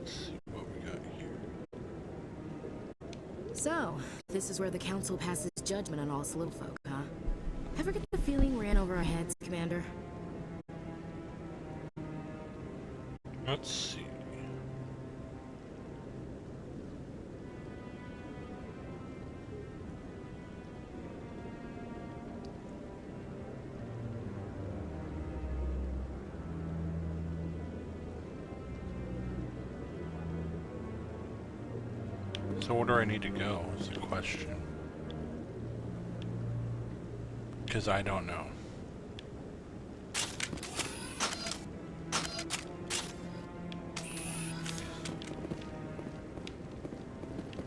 see what we got here. So, this is where the Council passes judgment on all us little folk, huh? Ever get the feeling we ran over our heads, Commander? Let's see. So where do I need to go is the question. Because I don't know.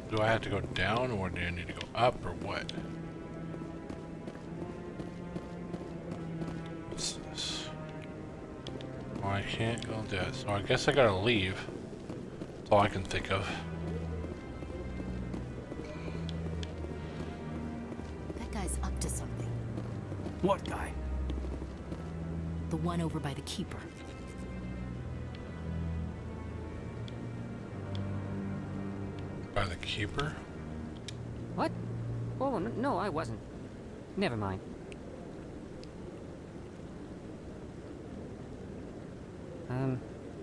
Do I have to go down or do I need to go up or what? What's this? Well, I can't go there, so I guess I gotta leave. That's all I can think of. That guy's up to something. What guy? The one over by the Keeper. By the Keeper? What? Oh, no, I wasn't. Never mind.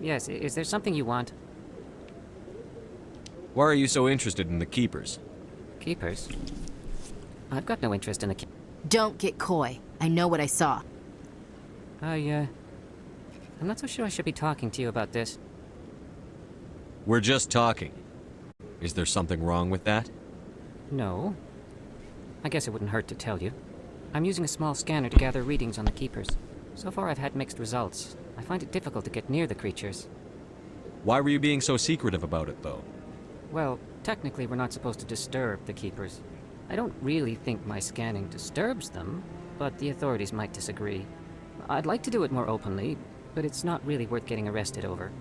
Yes, is there something you want? Why are you so interested in the Keepers? Keepers? I've got no interest in the Don't get coy. I know what I saw. I'm not so sure I should be talking to you about this. We're just talking. Is there something wrong with that? No. I guess it wouldn't hurt to tell you. I'm using a small scanner to gather readings on the Keepers. So far I've had mixed results. I find it difficult to get near the creatures. Why were you being so secretive about it, though? Well, technically we're not supposed to disturb the Keepers. I don't really think my scanning disturbs them, but the authorities might disagree. I'd like to do it more openly, but it's not really worth getting arrested over.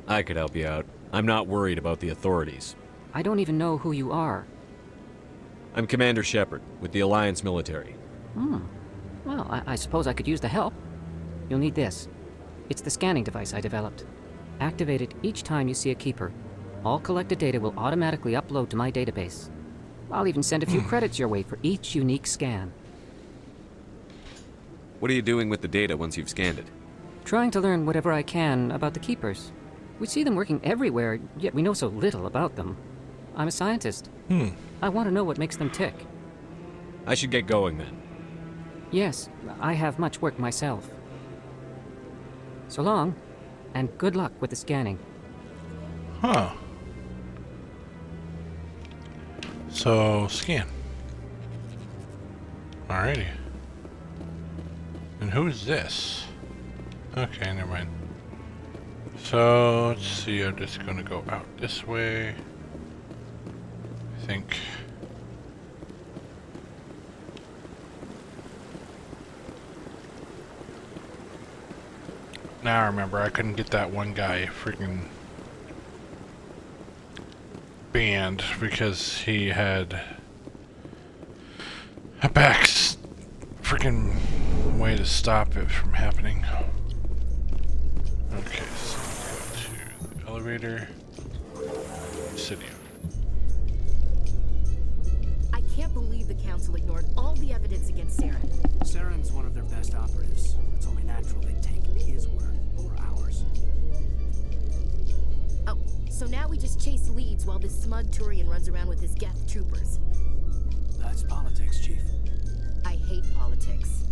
I could help you out. I'm not worried about the authorities. I don't even know who you are. I'm Commander Shepard, with the Alliance military. Well, I suppose I could use the help. You'll need this. It's the scanning device I developed. Activate it each time you see a Keeper. All collected data will automatically upload to my database. I'll even send a few credits your way for each unique scan. What are you doing with the data once you've scanned it? Trying to learn whatever I can about the Keepers. We see them working everywhere, yet we know so little about them. I'm a scientist. I want to know what makes them tick. I should get going then. Yes, I have much work myself. So long, and good luck with the scanning. Huh. So, scan. Alrighty. And who's this? Okay, never mind. So, let's see, I'm just gonna go out this way. I think. Now I remember, I couldn't get that one guy freaking banned because he had a back freaking way to stop it from happening. Okay, so let's go to the elevator. Obsidian. I can't believe the Council ignored all the evidence against Saren. Saren's one of their best operatives. It's only natural they'd take his word over ours. Oh, so now we just chase leads while this smug Turian runs around with his Geth troopers. That's politics, Chief. I hate politics.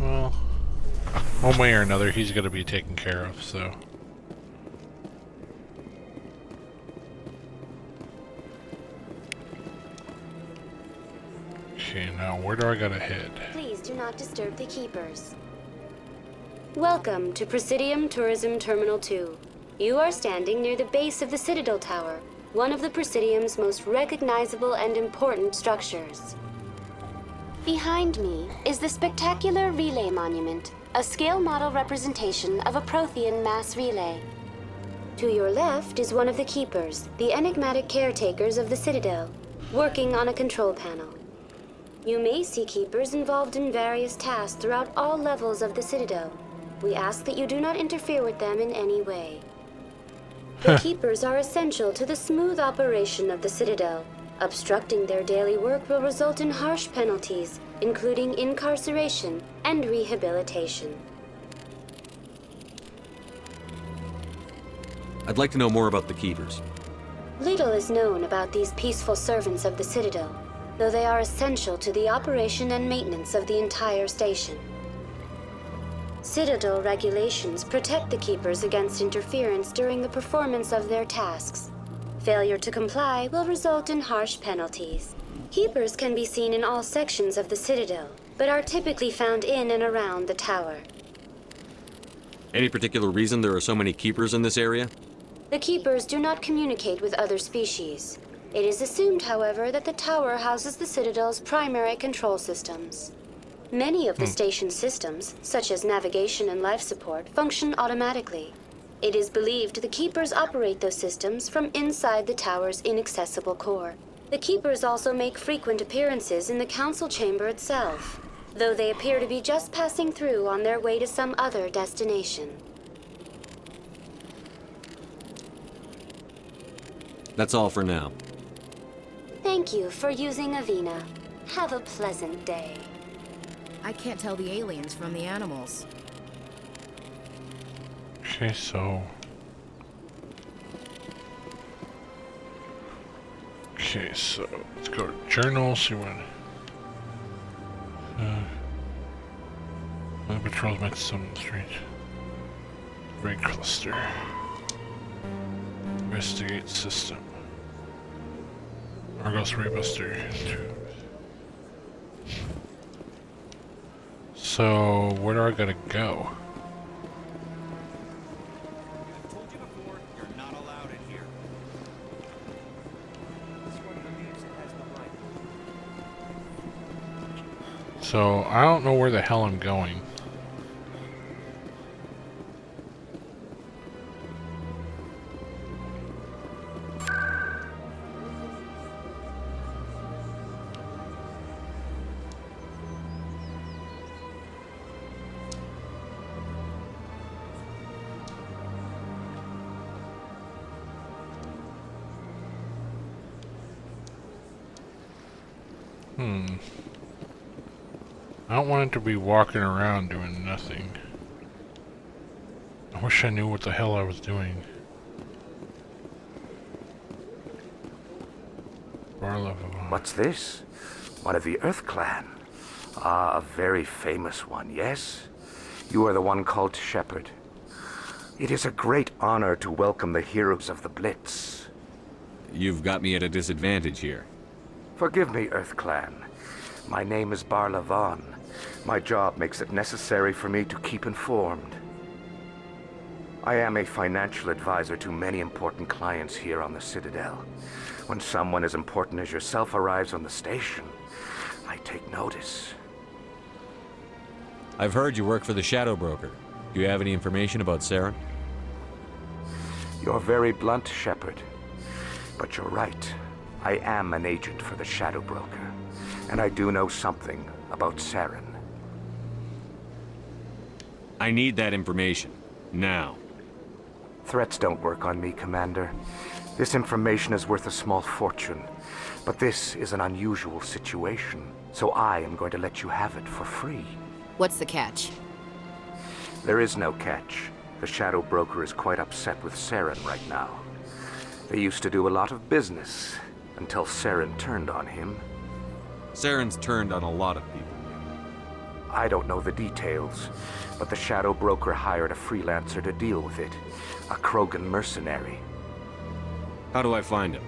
Well, one way or another, he's gonna be taken care of, so. Okay, now where do I gotta head? Please do not disturb the Keepers. Welcome to Presidium Tourism Terminal 2. You are standing near the base of the Citadel Tower, one of the Presidium's most recognizable and important structures. Behind me is the spectacular Relay Monument, a scale model representation of a Prothean mass relay. To your left is one of the Keepers, the enigmatic caretakers of the Citadel, working on a control panel. You may see Keepers involved in various tasks throughout all levels of the Citadel. We ask that you do not interfere with them in any way. The Keepers are essential to the smooth operation of the Citadel. Obstructing their daily work will result in harsh penalties, including incarceration and rehabilitation. I'd like to know more about the Keepers. Little is known about these peaceful servants of the Citadel, though they are essential to the operation and maintenance of the entire station. Citadel regulations protect the Keepers against interference during the performance of their tasks. Failure to comply will result in harsh penalties. Keepers can be seen in all sections of the Citadel, but are typically found in and around the tower. Any particular reason there are so many Keepers in this area? The Keepers do not communicate with other species. It is assumed, however, that the tower houses the Citadel's primary control systems. Many of the station's systems, such as navigation and life support, function automatically. It is believed the Keepers operate those systems from inside the tower's inaccessible core. The Keepers also make frequent appearances in the council chamber itself, though they appear to be just passing through on their way to some other destination. That's all for now. Thank you for using Avina. Have a pleasant day. I can't tell the aliens from the animals. Okay, so... Okay, so let's go to journal, see what... patrols met some in the street. Raid cluster. Investigate system. Argos Raybuster. So, where do I gotta go? I've told you before, you're not allowed in here. This one believes it has the right. So, I don't know where the hell I'm going. I don't want it to be walking around doing nothing. I wish I knew what the hell I was doing. Barlava. What's this? One of the Earth Clan. Ah, a very famous one, yes? You are the one called Shepard. It is a great honor to welcome the heroes of the Blitz. You've got me at a disadvantage here. Forgive me, Earth Clan. My name is Barla Vaughn. My job makes it necessary for me to keep informed. I am a financial advisor to many important clients here on the Citadel. When someone as important as yourself arrives on the station, I take notice. I've heard you work for the Shadow Broker. Do you have any information about Saren? You're very blunt, Shepard. But you're right. I am an agent for the Shadow Broker, and I do know something about Saren. I need that information. Now. Threats don't work on me, Commander. This information is worth a small fortune, but this is an unusual situation, so I am going to let you have it for free. What's the catch? There is no catch. The Shadow Broker is quite upset with Saren right now. They used to do a lot of business, until Saren turned on him. Saren's turned on a lot of people. I don't know the details, but the Shadow Broker hired a freelancer to deal with it. A Krogan mercenary. How do I find him?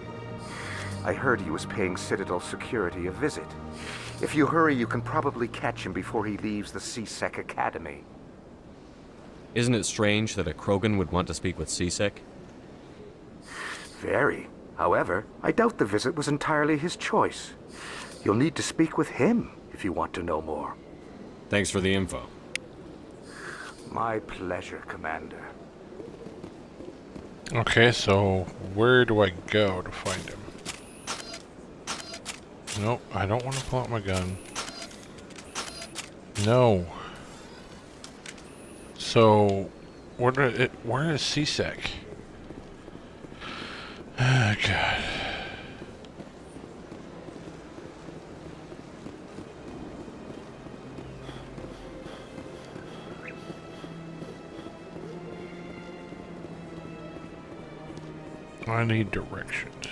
I heard he was paying Citadel security a visit. If you hurry, you can probably catch him before he leaves the C-Sec Academy. Isn't it strange that a Krogan would want to speak with C-Sec? Very. However, I doubt the visit was entirely his choice. You'll need to speak with him if you want to know more. Thanks for the info. My pleasure, Commander. Okay, so where do I go to find him? Nope, I don't want to pull out my gun. No. So, where is CSEC? Oh, God. I need directions.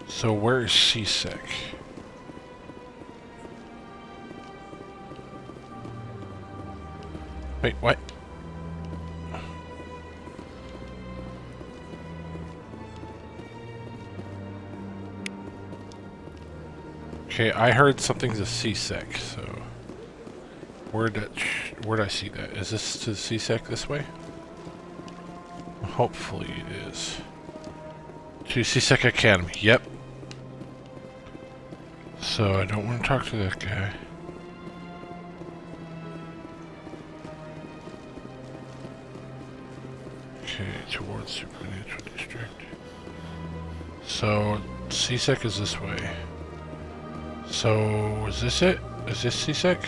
So where is CSEC? Wait, what? Okay, I heard something's a CSEC, so where'd I see that? Is this to CSEC this way? Hopefully it is. To CSEC Academy, yep. So I don't want to talk to that guy. Okay, towards Supernatural District. So CSEC is this way. So is this it? Is this CSEC?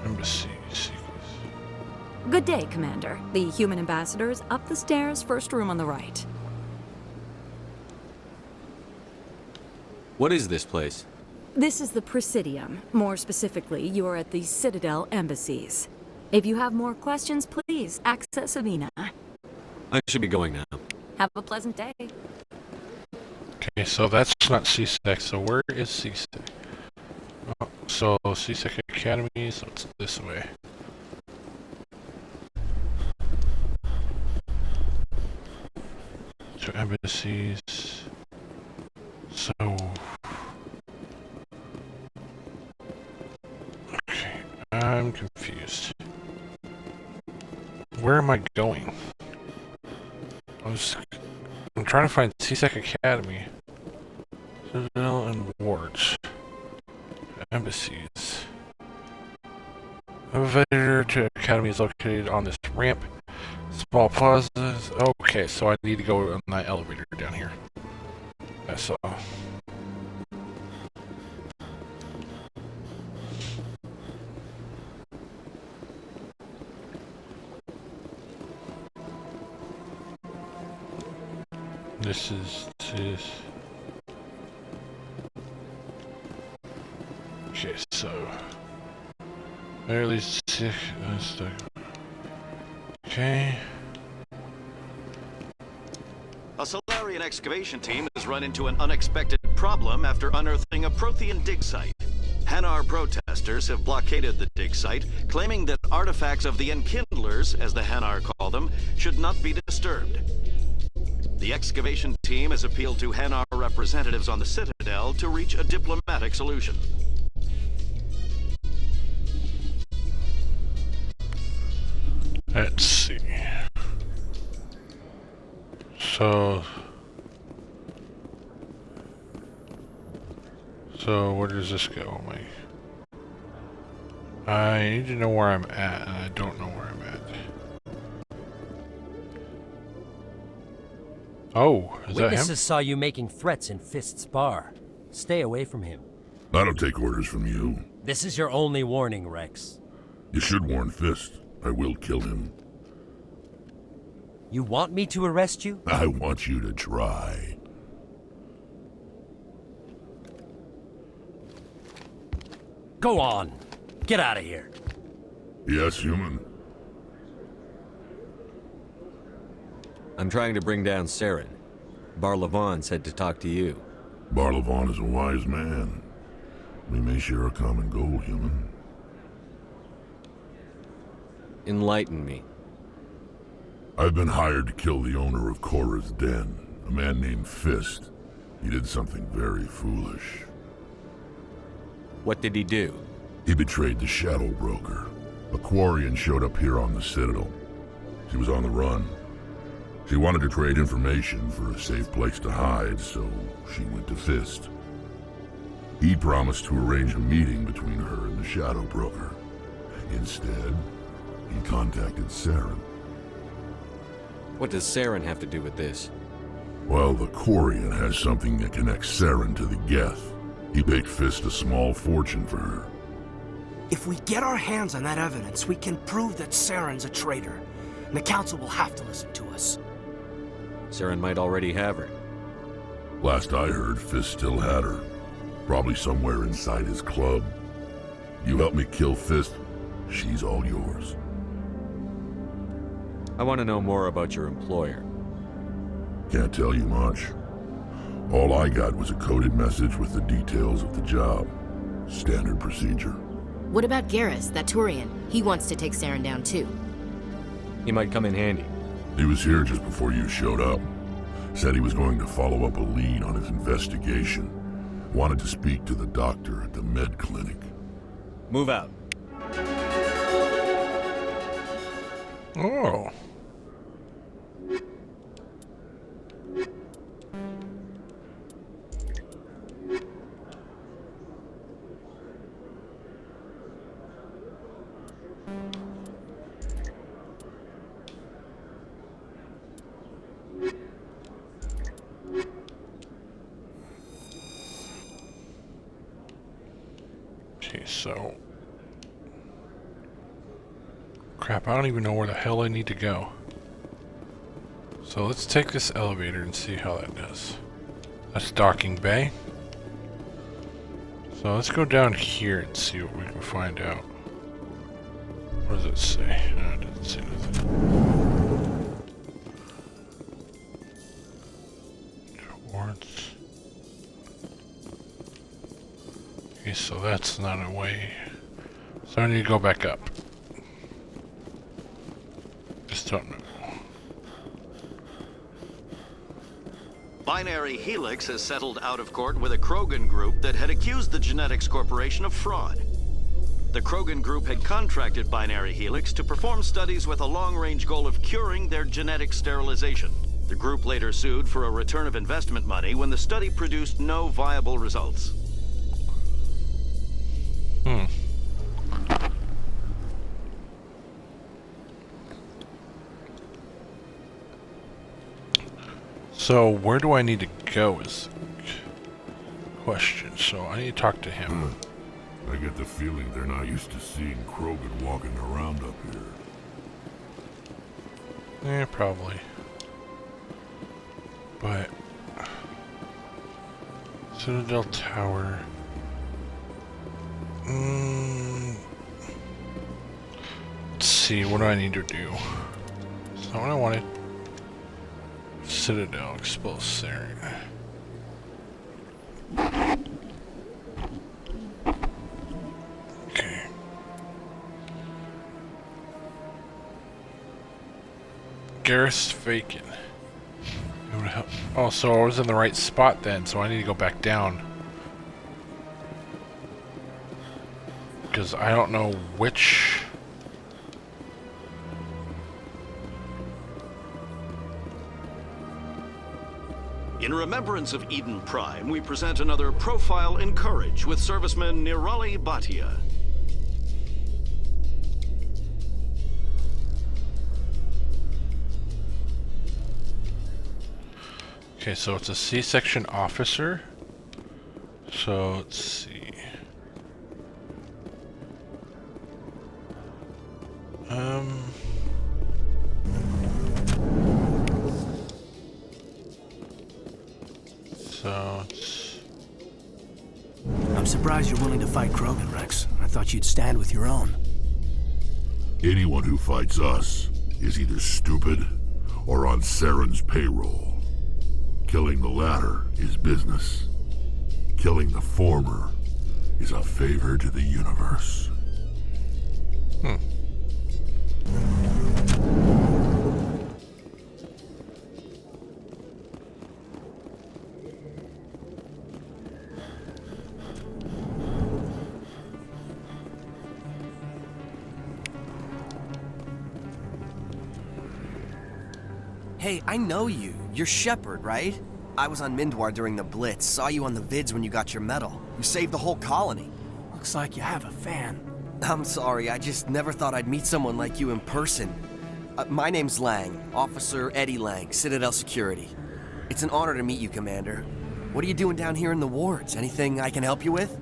Embassy. Good day, Commander. The human ambassador is up the stairs, first room on the right. What is this place? This is the Presidium. More specifically, you are at the Citadel embassies. If you have more questions, please access Avina. I should be going now. Have a pleasant day. Okay, so that's not CSEC, so where is CSEC? Oh, so CSEC Academy, so it's this way. So embassies. So okay, I'm confused. Where am I going? I'm trying to find CSEC Academy. Citadel and wards. Embassies. Elevator to Academy is located on this ramp. Small plazas. Okay, so I need to go on that elevator down here. That's all. This is this. Okay, so barely sick. Okay. A Solarian excavation team has run into an unexpected problem after unearthing a Prothean dig site. Hanar protesters have blockaded the dig site, claiming that artifacts of the Enkindlers, as the Hanar call them, should not be disturbed. The excavation team has appealed to Hanar representatives on the Citadel to reach a diplomatic solution. Let's see. So where does this go? I need to know where I'm at, and I don't know where I'm at. Oh, is that him? Witnesses saw you making threats in Fist's bar. Stay away from him. I don't take orders from you. This is your only warning, Rex. You should warn Fist. I will kill him. You want me to arrest you? I want you to try. Go on. Get out of here. Yes, human. I'm trying to bring down Saren. Barlavon said to talk to you. Barlavon is a wise man. We may share a common goal, human. Enlighten me. I've been hired to kill the owner of Korra's Den, a man named Fist. He did something very foolish. What did he do? He betrayed the Shadow Broker. A Quarian showed up here on the Citadel. She was on the run. She wanted to trade information for a safe place to hide, so she went to Fist. He promised to arrange a meeting between her and the Shadow Broker. Instead, he contacted Saren. What does Saren have to do with this? Well, the Quarian has something that connects Saren to the Geth. He paid Fist a small fortune for her. If we get our hands on that evidence, we can prove that Saren's a traitor. And the Council will have to listen to us. Saren might already have her. Last I heard, Fist still had her. Probably somewhere inside his club. You help me kill Fist, she's all yours. I want to know more about your employer. Can't tell you much. All I got was a coded message with the details of the job. Standard procedure. What about Garrus, that Turian? He wants to take Saren down too. He might come in handy. He was here just before you showed up. Said he was going to follow up a lead on his investigation. Wanted to speak to the doctor at the med clinic. Move out. Oh. Okay, so... Crap, I don't even know where the hell I need to go. So let's take this elevator and see how that does. That's docking bay. So let's go down here and see what we can find out. What does it say? No, it doesn't say nothing. Towards. Okay, so that's not a way. So I need to go back up. Just don't know. Binary Helix has settled out of court with a Krogan group that had accused the Genetics Corporation of fraud. The Krogan group had contracted Binary Helix to perform studies with a long-range goal of curing their genetic sterilization. The group later sued for a return of investment money when the study produced no viable results. So where do I need to go is the question. So I need to talk to him. I get the feeling they're not used to seeing Krogan walking around up here. Yeah, probably. But... Citadel Tower... Let's see, what do I need to do? So what I wanted... Citadel, expose Saren. Okay. Garrus Fakin. Oh, so I was in the right spot then, so I need to go back down. Because I don't know which... In remembrance of Eden Prime, we present another Profile in Courage with serviceman Nirali Bhatia. Okay, so it's a C-section officer. So, let's see. So, it's... I'm surprised you're willing to fight Krogan, Rex. I thought you'd stand with your own. Anyone who fights us is either stupid or on Saren's payroll. Killing the latter is business. Killing the former is a favor to the universe. Hey, I know you. You're Shepard, right? I was on Mindwar during the Blitz. Saw you on the vids when you got your medal. You saved the whole colony. Looks like you have a fan. I'm sorry, I just never thought I'd meet someone like you in person. My name's Lang, Officer Eddie Lang, Citadel Security. It's an honor to meet you, Commander. What are you doing down here in the wards? Anything I can help you with?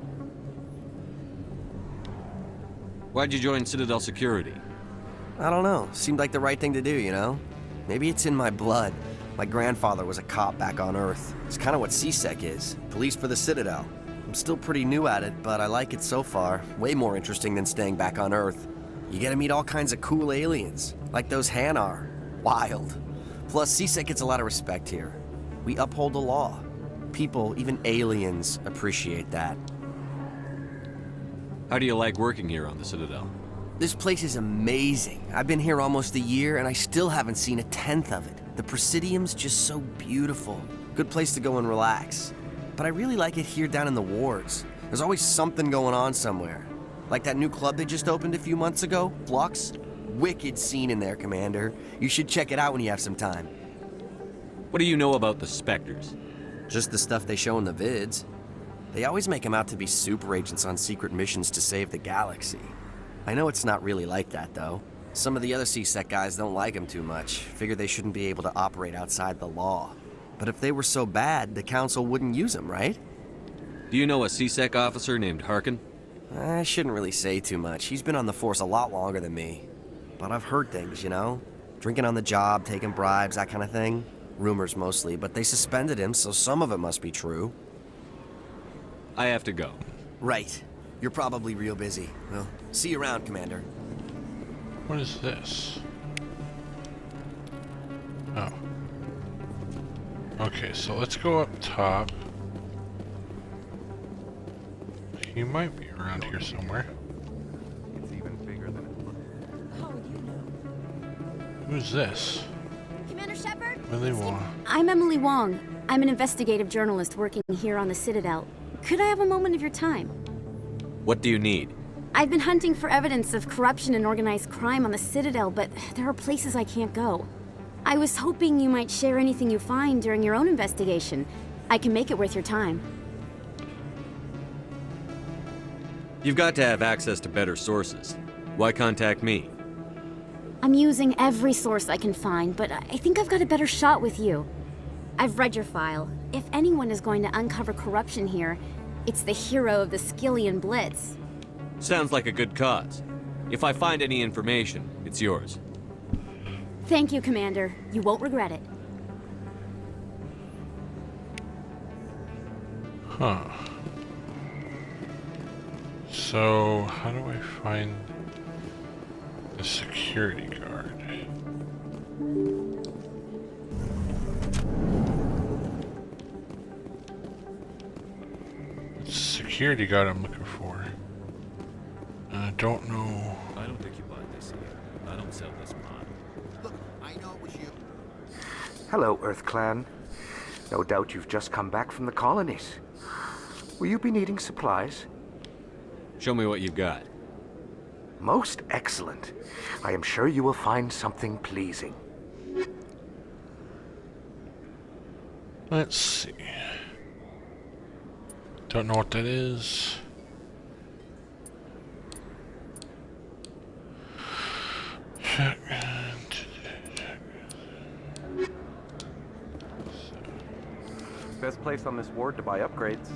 Why'd you join Citadel Security? I don't know. Seemed like the right thing to do, you know? Maybe it's in my blood. My grandfather was a cop back on Earth. It's kind of what CSEC is. Police for the Citadel. I'm still pretty new at it, but I like it so far. Way more interesting than staying back on Earth. You get to meet all kinds of cool aliens, like those Hanar. Wild. Plus, CSEC gets a lot of respect here. We uphold the law. People, even aliens, appreciate that. How do you like working here on the Citadel? This place is amazing. I've been here almost a year, and I still haven't seen a tenth of it. The Presidium's just so beautiful. Good place to go and relax. But I really like it here down in the wards. There's always something going on somewhere. Like that new club they just opened a few months ago, Flux. Wicked scene in there, Commander. You should check it out when you have some time. What do you know about the Spectres? Just the stuff they show in the vids. They always make them out to be super agents on secret missions to save the galaxy. I know it's not really like that, though. Some of the other CSEC guys don't like them too much. Figure they shouldn't be able to operate outside the law. But if they were so bad, the Council wouldn't use them, right? Do you know a CSEC officer named Harkin? I shouldn't really say too much. He's been on the force a lot longer than me. But I've heard things, you know? Drinking on the job, taking bribes, that kind of thing. Rumors mostly, but they suspended him, so some of it must be true. I have to go. Right. You're probably real busy. Well, see you around, Commander. What is this? Oh. Okay, so let's go up top. He might be around here somewhere. It's even bigger than it looks. How would you know? Who's this? Commander Shepard? Millie Wong. I'm Emily Wong. I'm an investigative journalist working here on the Citadel. Could I have a moment of your time? What do you need? I've been hunting for evidence of corruption and organized crime on the Citadel, but there are places I can't go. I was hoping you might share anything you find during your own investigation. I can make it worth your time. You've got to have access to better sources. Why contact me? I'm using every source I can find, but I think I've got a better shot with you. I've read your file. If anyone is going to uncover corruption here, it's the hero of the Skillian Blitz. Sounds like a good cause. If I find any information, it's yours. Thank you, Commander. You won't regret it. Huh. So, how do I find the security guard? It's the security guard I'm looking for. I don't know. I don't think you buy this here. I don't sell this pot. Look, I know it was you. Hello, Earth Clan. No doubt you've just come back from the colonies. Will you be needing supplies? Show me what you've got. Most excellent. I am sure you will find something pleasing. Let's see. Don't know what that is. Best place on this ward to buy upgrades.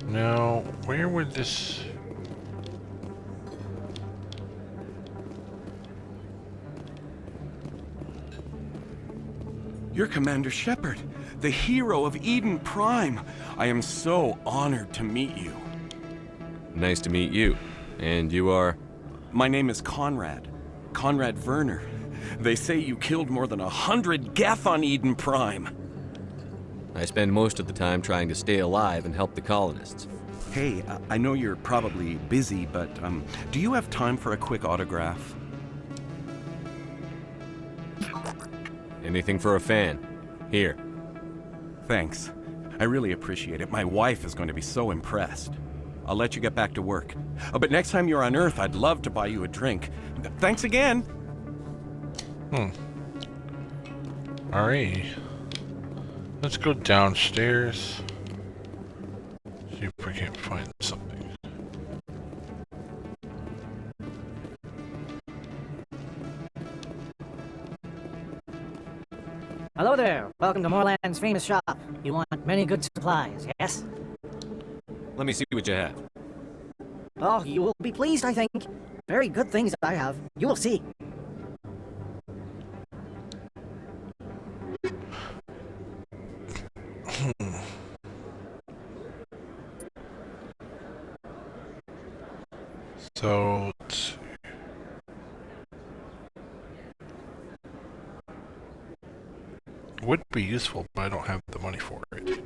Now, where would this... You're Commander Shepard, the hero of Eden Prime. I am so honored to meet you. Nice to meet you. And you are? My name is Conrad. Conrad Werner. They say you killed more than 100 Geth on Eden Prime. I spend most of the time trying to stay alive and help the colonists. Hey, I know you're probably busy, but do you have time for a quick autograph? Anything for a fan. Here. Thanks. I really appreciate it. My wife is going to be so impressed. I'll let you get back to work. But next time you're on Earth, I'd love to buy you a drink. Thanks again! Alright. Let's go downstairs. See if we can't find something. Hello there. Welcome to Moorland's famous shop. You want many good supplies, yes? Let me see what you have. Oh, you will be pleased, I think. Very good things I have. You will see. So, let's see. Would be useful, but I don't have the money for it.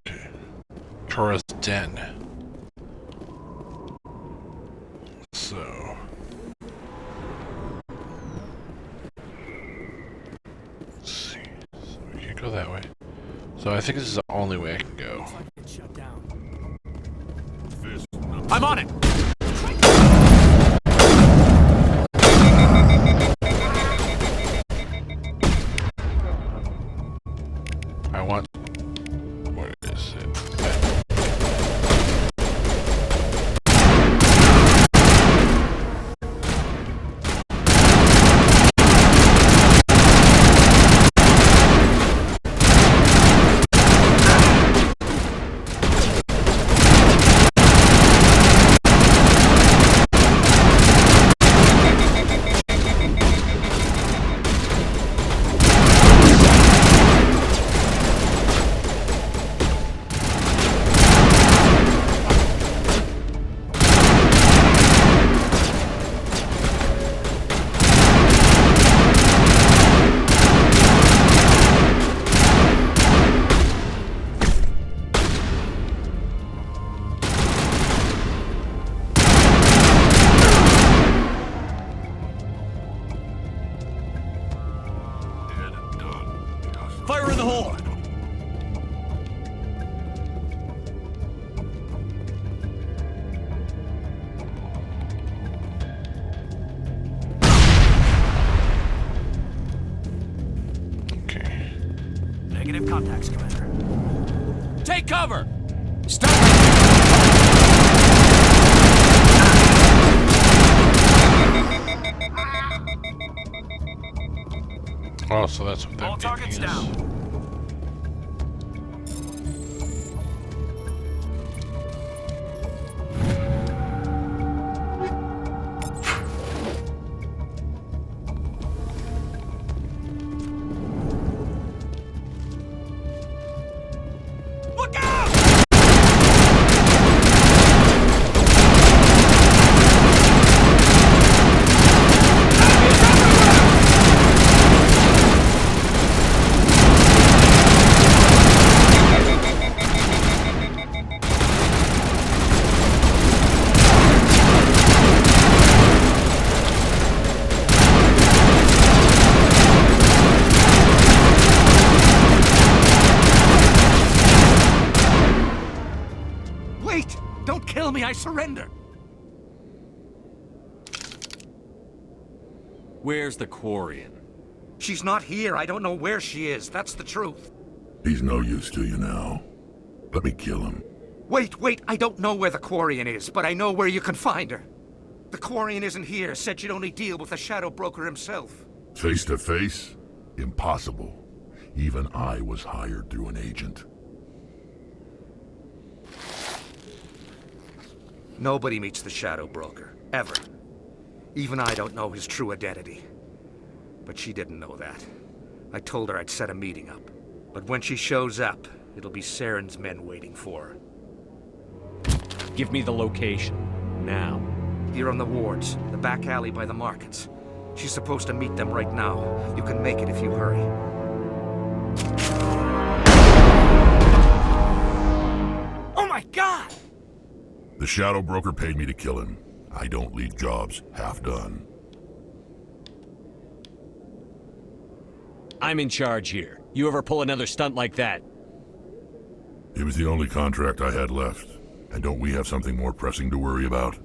Okay. Tora's Den. So... let's see. So we can't go that way. So I think this is the only way I can go. I'm on it! I want... what is it? Fire in the hole! Okay. Negative contacts, Commander. Take cover! Oh, so that's what that All targets down. Look out! Wait! Don't kill me, I surrender! Where's the Quarian? She's not here. I don't know where she is. That's the truth. He's no use to you now. Let me kill him. Wait. I don't know where the Quarian is, but I know where you can find her. The Quarian isn't here. Said she'd only deal with the Shadow Broker himself. Face to face? Impossible. Even I was hired through an agent. Nobody meets the Shadow Broker. Ever. Even I don't know his true identity. But she didn't know that. I told her I'd set a meeting up. But when she shows up, it'll be Saren's men waiting for her. Give me the location. Now. Here on the wards, the back alley by the markets. She's supposed to meet them right now. You can make it if you hurry. Oh my god! The Shadow Broker paid me to kill him. I don't leave jobs half done. I'm in charge here. You ever pull another stunt like that? It was the only contract I had left. And don't we have something more pressing to worry about?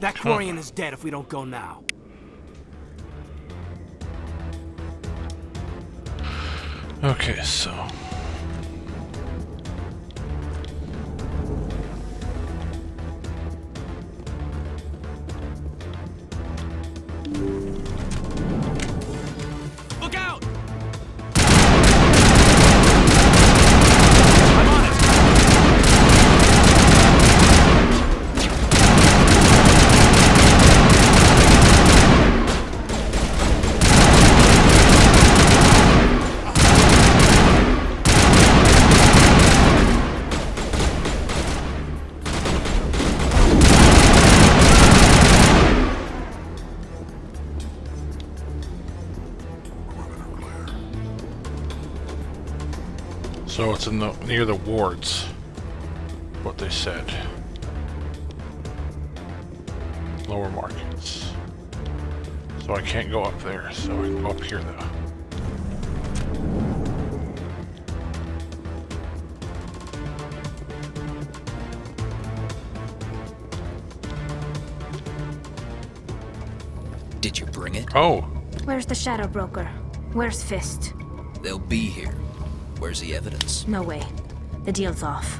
That Quarian is dead if we don't go now. Okay, so... So it's in the near the wards. What they said. Lower markets. So I can't go up there, so I can go up here though. Did you bring it? Oh. Where's the Shadow Broker? Where's Fist? They'll be here. Where's the evidence? No way. The deal's off.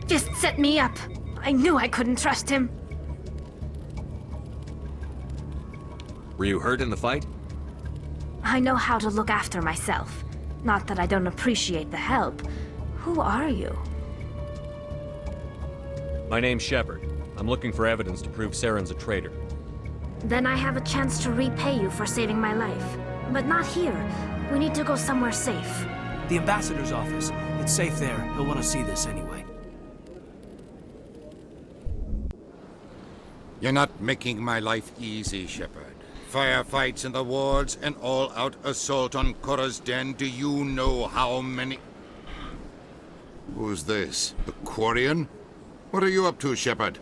Fist set me up. I knew I couldn't trust him. Were you hurt in the fight? I know how to look after myself. Not that I don't appreciate the help. Who are you? My name's Shepard. I'm looking for evidence to prove Saren's a traitor. Then I have a chance to repay you for saving my life. But not here. We need to go somewhere safe. The ambassador's office. It's safe there. He'll want to see this anyway. You're not making my life easy, Shepard. Firefights in the wards, an all-out assault on Korra's den. Do you know how many... Who's this? The Quarian? What are you up to, Shepard?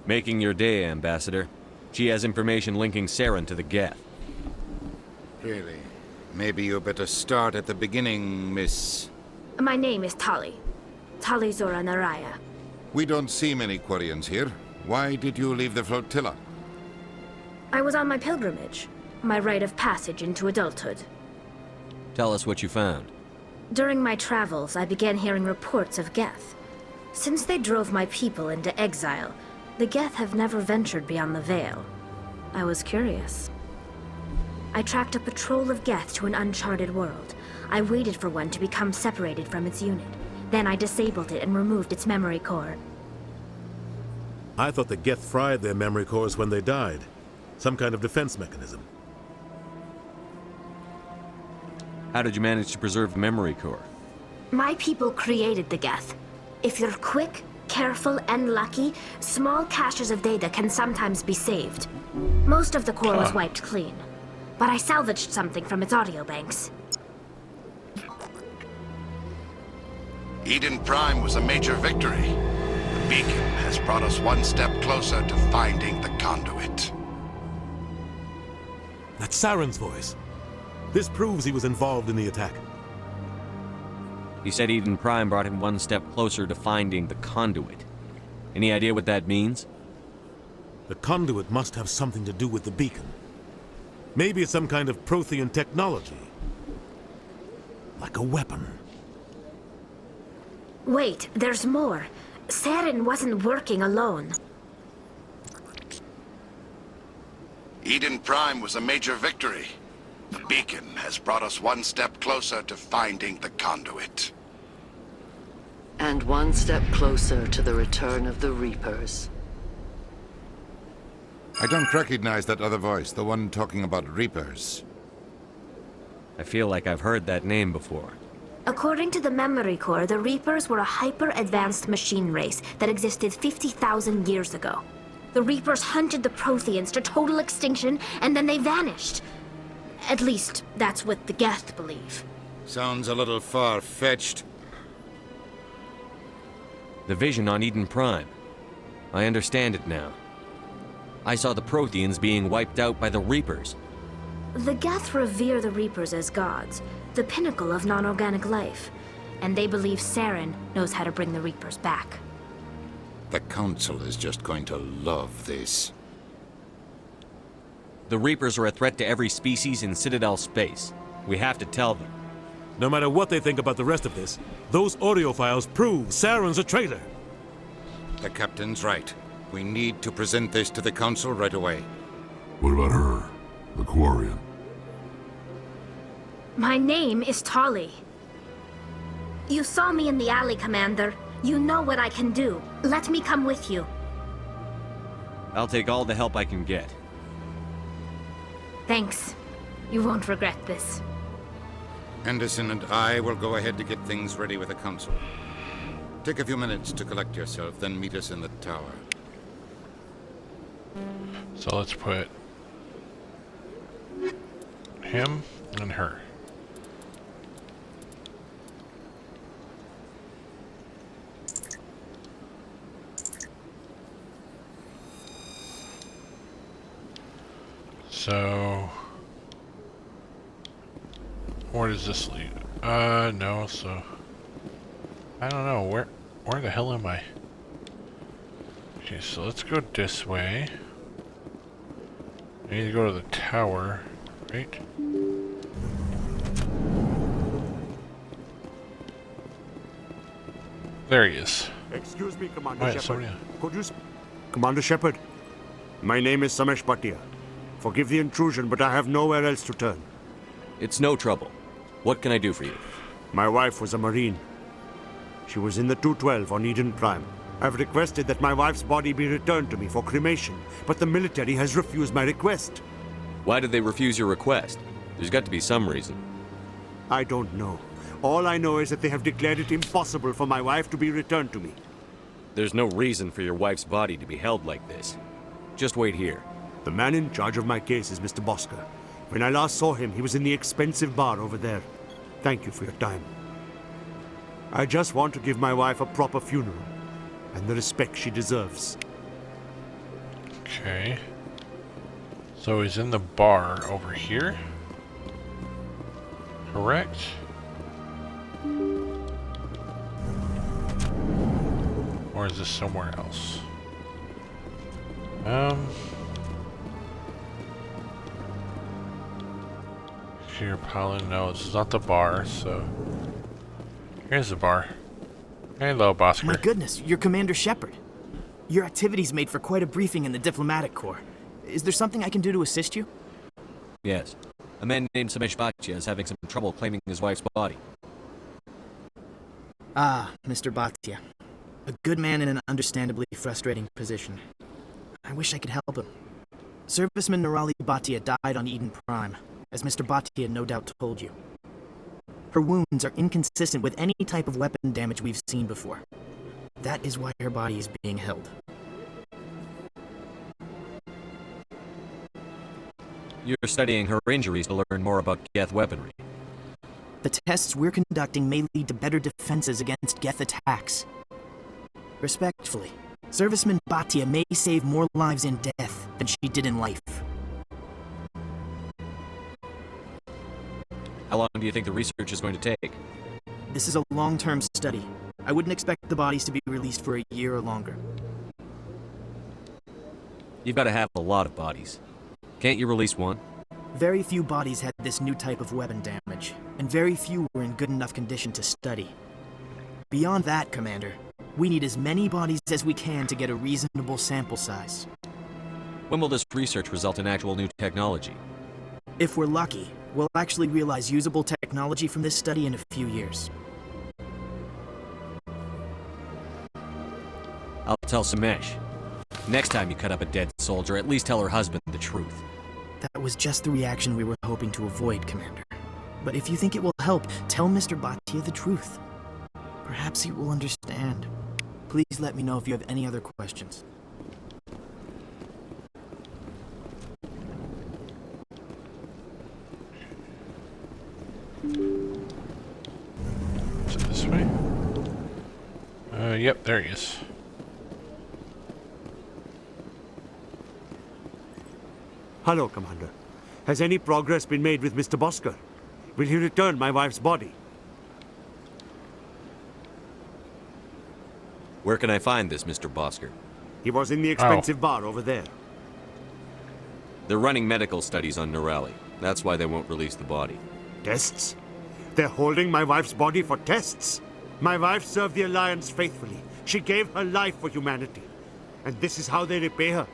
Making your day, Ambassador. She has information linking Saren to the Geth. Really? Maybe you better start at the beginning, Miss... My name is Tali. Tali Zora Naraya. We don't see many Quarians here. Why did you leave the flotilla? I was on my pilgrimage. My rite of passage into adulthood. Tell us what you found. During my travels, I began hearing reports of Geth. Since they drove my people into exile, the Geth have never ventured beyond the Veil. I was curious. I tracked a patrol of Geth to an uncharted world. I waited for one to become separated from its unit. Then I disabled it and removed its memory core. I thought the Geth fried their memory cores when they died. Some kind of defense mechanism. How did you manage to preserve the memory core? My people created the Geth. If you're quick, careful, and lucky, small caches of data can sometimes be saved. Most of the core was wiped clean, but I salvaged something from its audio banks. Eden Prime was a major victory. The beacon has brought us one step closer to finding the conduit. That's Saren's voice. This proves he was involved in the attack. He said Eden Prime brought him one step closer to finding the conduit. Any idea what that means? The conduit must have something to do with the beacon. Maybe it's some kind of Prothean technology. Like a weapon. Wait, there's more. Saren wasn't working alone. Eden Prime was a major victory. The beacon has brought us one step closer to finding the conduit. And one step closer to the return of the Reapers. I don't recognize that other voice, the one talking about Reapers. I feel like I've heard that name before. According to the memory core, the Reapers were a hyper-advanced machine race that existed 50,000 years ago. The Reapers hunted the Protheans to total extinction, and then they vanished. At least, that's what the Geth believe. Sounds a little far-fetched. The vision on Eden Prime. I understand it now. I saw the Protheans being wiped out by the Reapers. The Geth revere the Reapers as gods, the pinnacle of non-organic life. And they believe Saren knows how to bring the Reapers back. The Council is just going to love this. The Reapers are a threat to every species in Citadel space. We have to tell them. No matter what they think about the rest of this, those audio files prove Saren's a traitor. The Captain's right. We need to present this to the Council right away. What about her? The Quarian? My name is Tali. You saw me in the alley, Commander. You know what I can do. Let me come with you. I'll take all the help I can get. Thanks. You won't regret this. Anderson and I will go ahead to get things ready with the council. Take a few minutes to collect yourself, then meet us in the tower. So let's put him and her. So where does this lead? No, so I don't know, where the hell am I? Okay, so let's go this way. I need to go to the tower, right? There he is. Excuse me, Commander Right, Shepard. somebody- Could you Commander Shepard, my name is Samesh Bhatia. Forgive the intrusion, but I have nowhere else to turn. It's no trouble. What can I do for you? My wife was a Marine. She was in the 212 on Eden Prime. I've requested that my wife's body be returned to me for cremation, but the military has refused my request. Why did they refuse your request? There's got to be some reason. I don't know. All I know is that they have declared it impossible for my wife to be returned to me. There's no reason for your wife's body to be held like this. Just wait here. The man in charge of my case is Mr. Bosker. When I last saw him, he was in the expensive bar over there. Thank you for your time. I just want to give my wife a proper funeral and the respect she deserves. Okay. So he's in the bar over here. Correct? Or is this somewhere else? Here, Pollen. No, this is not the bar, so... Here's the bar. Hello, Bosker. My goodness, you're Commander Shepard. Your activities made for quite a briefing in the Diplomatic Corps. Is there something I can do to assist you? Yes. A man named Samesh Bhatia is having some trouble claiming his wife's body. Ah, Mr. Bhatia. A good man in an understandably frustrating position. I wish I could help him. Serviceman Nirali Bhatia died on Eden Prime, as Mr. Bhatia no doubt told you. Her wounds are inconsistent with any type of weapon damage we've seen before. That is why her body is being held. You're studying her injuries to learn more about Geth weaponry. The tests we're conducting may lead to better defenses against Geth attacks. Respectfully, Serviceman Bhatia may save more lives in death than she did in life. How long do you think the research is going to take? This is a long-term study. I wouldn't expect the bodies to be released for a year or longer. You've got to have a lot of bodies. Can't you release one? Very few bodies had this new type of weapon damage, and very few were in good enough condition to study. Beyond that, Commander, we need as many bodies as we can to get a reasonable sample size. When will this research result in actual new technology? If we're lucky, we'll actually realize usable technology from this study in a few years. I'll tell Samesh. Next time you cut up a dead soldier, at least tell her husband the truth. That was just the reaction we were hoping to avoid, Commander. But if you think it will help, tell Mr. Bhatia the truth. Perhaps he will understand. Please let me know if you have any other questions. Is it this way? Yep, there he is. Hello, Commander. Has any progress been made with Mr. Bosker? Will he return my wife's body? Where can I find this Mr. Bosker? He was in the expensive bar over there. They're running medical studies on Nirali. That's why they won't release the body. Tests? They're holding my wife's body for tests? My wife served the Alliance faithfully. She gave her life for humanity. And this is how they repay her.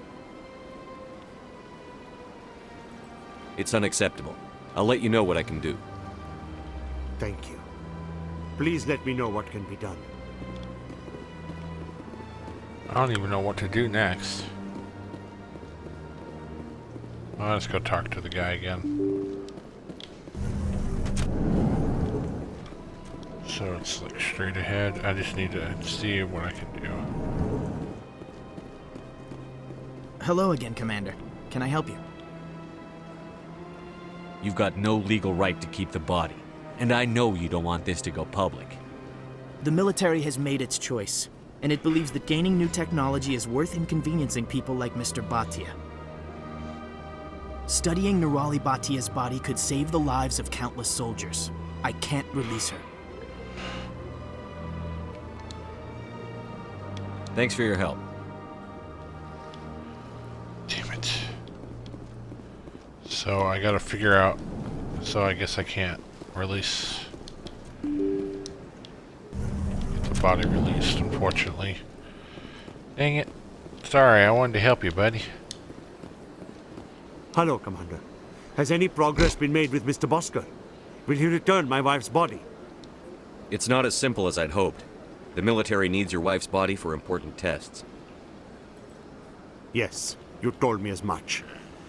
It's unacceptable. I'll let you know what I can do. Thank you. Please let me know what can be done. I don't even know what to do next. Well, let's go talk to the guy again. So it's like straight ahead. I just need to see what I can do. Hello again, Commander. Can I help you? You've got no legal right to keep the body, and I know you don't want this to go public. The military has made its choice, and it believes that gaining new technology is worth inconveniencing people like Mr. Bhatia. Studying Nirali Bhatia's body could save the lives of countless soldiers. I can't release her. Thanks for your help. Damn it. So I gotta figure out... So I guess I can't release... Get the body released, unfortunately. Dang it. Sorry, I wanted to help you, buddy. Hello, Commander. Has any progress been made with Mr. Bosker? Will he return my wife's body? It's not as simple as I'd hoped. The military needs your wife's body for important tests. Yes, you told me as much.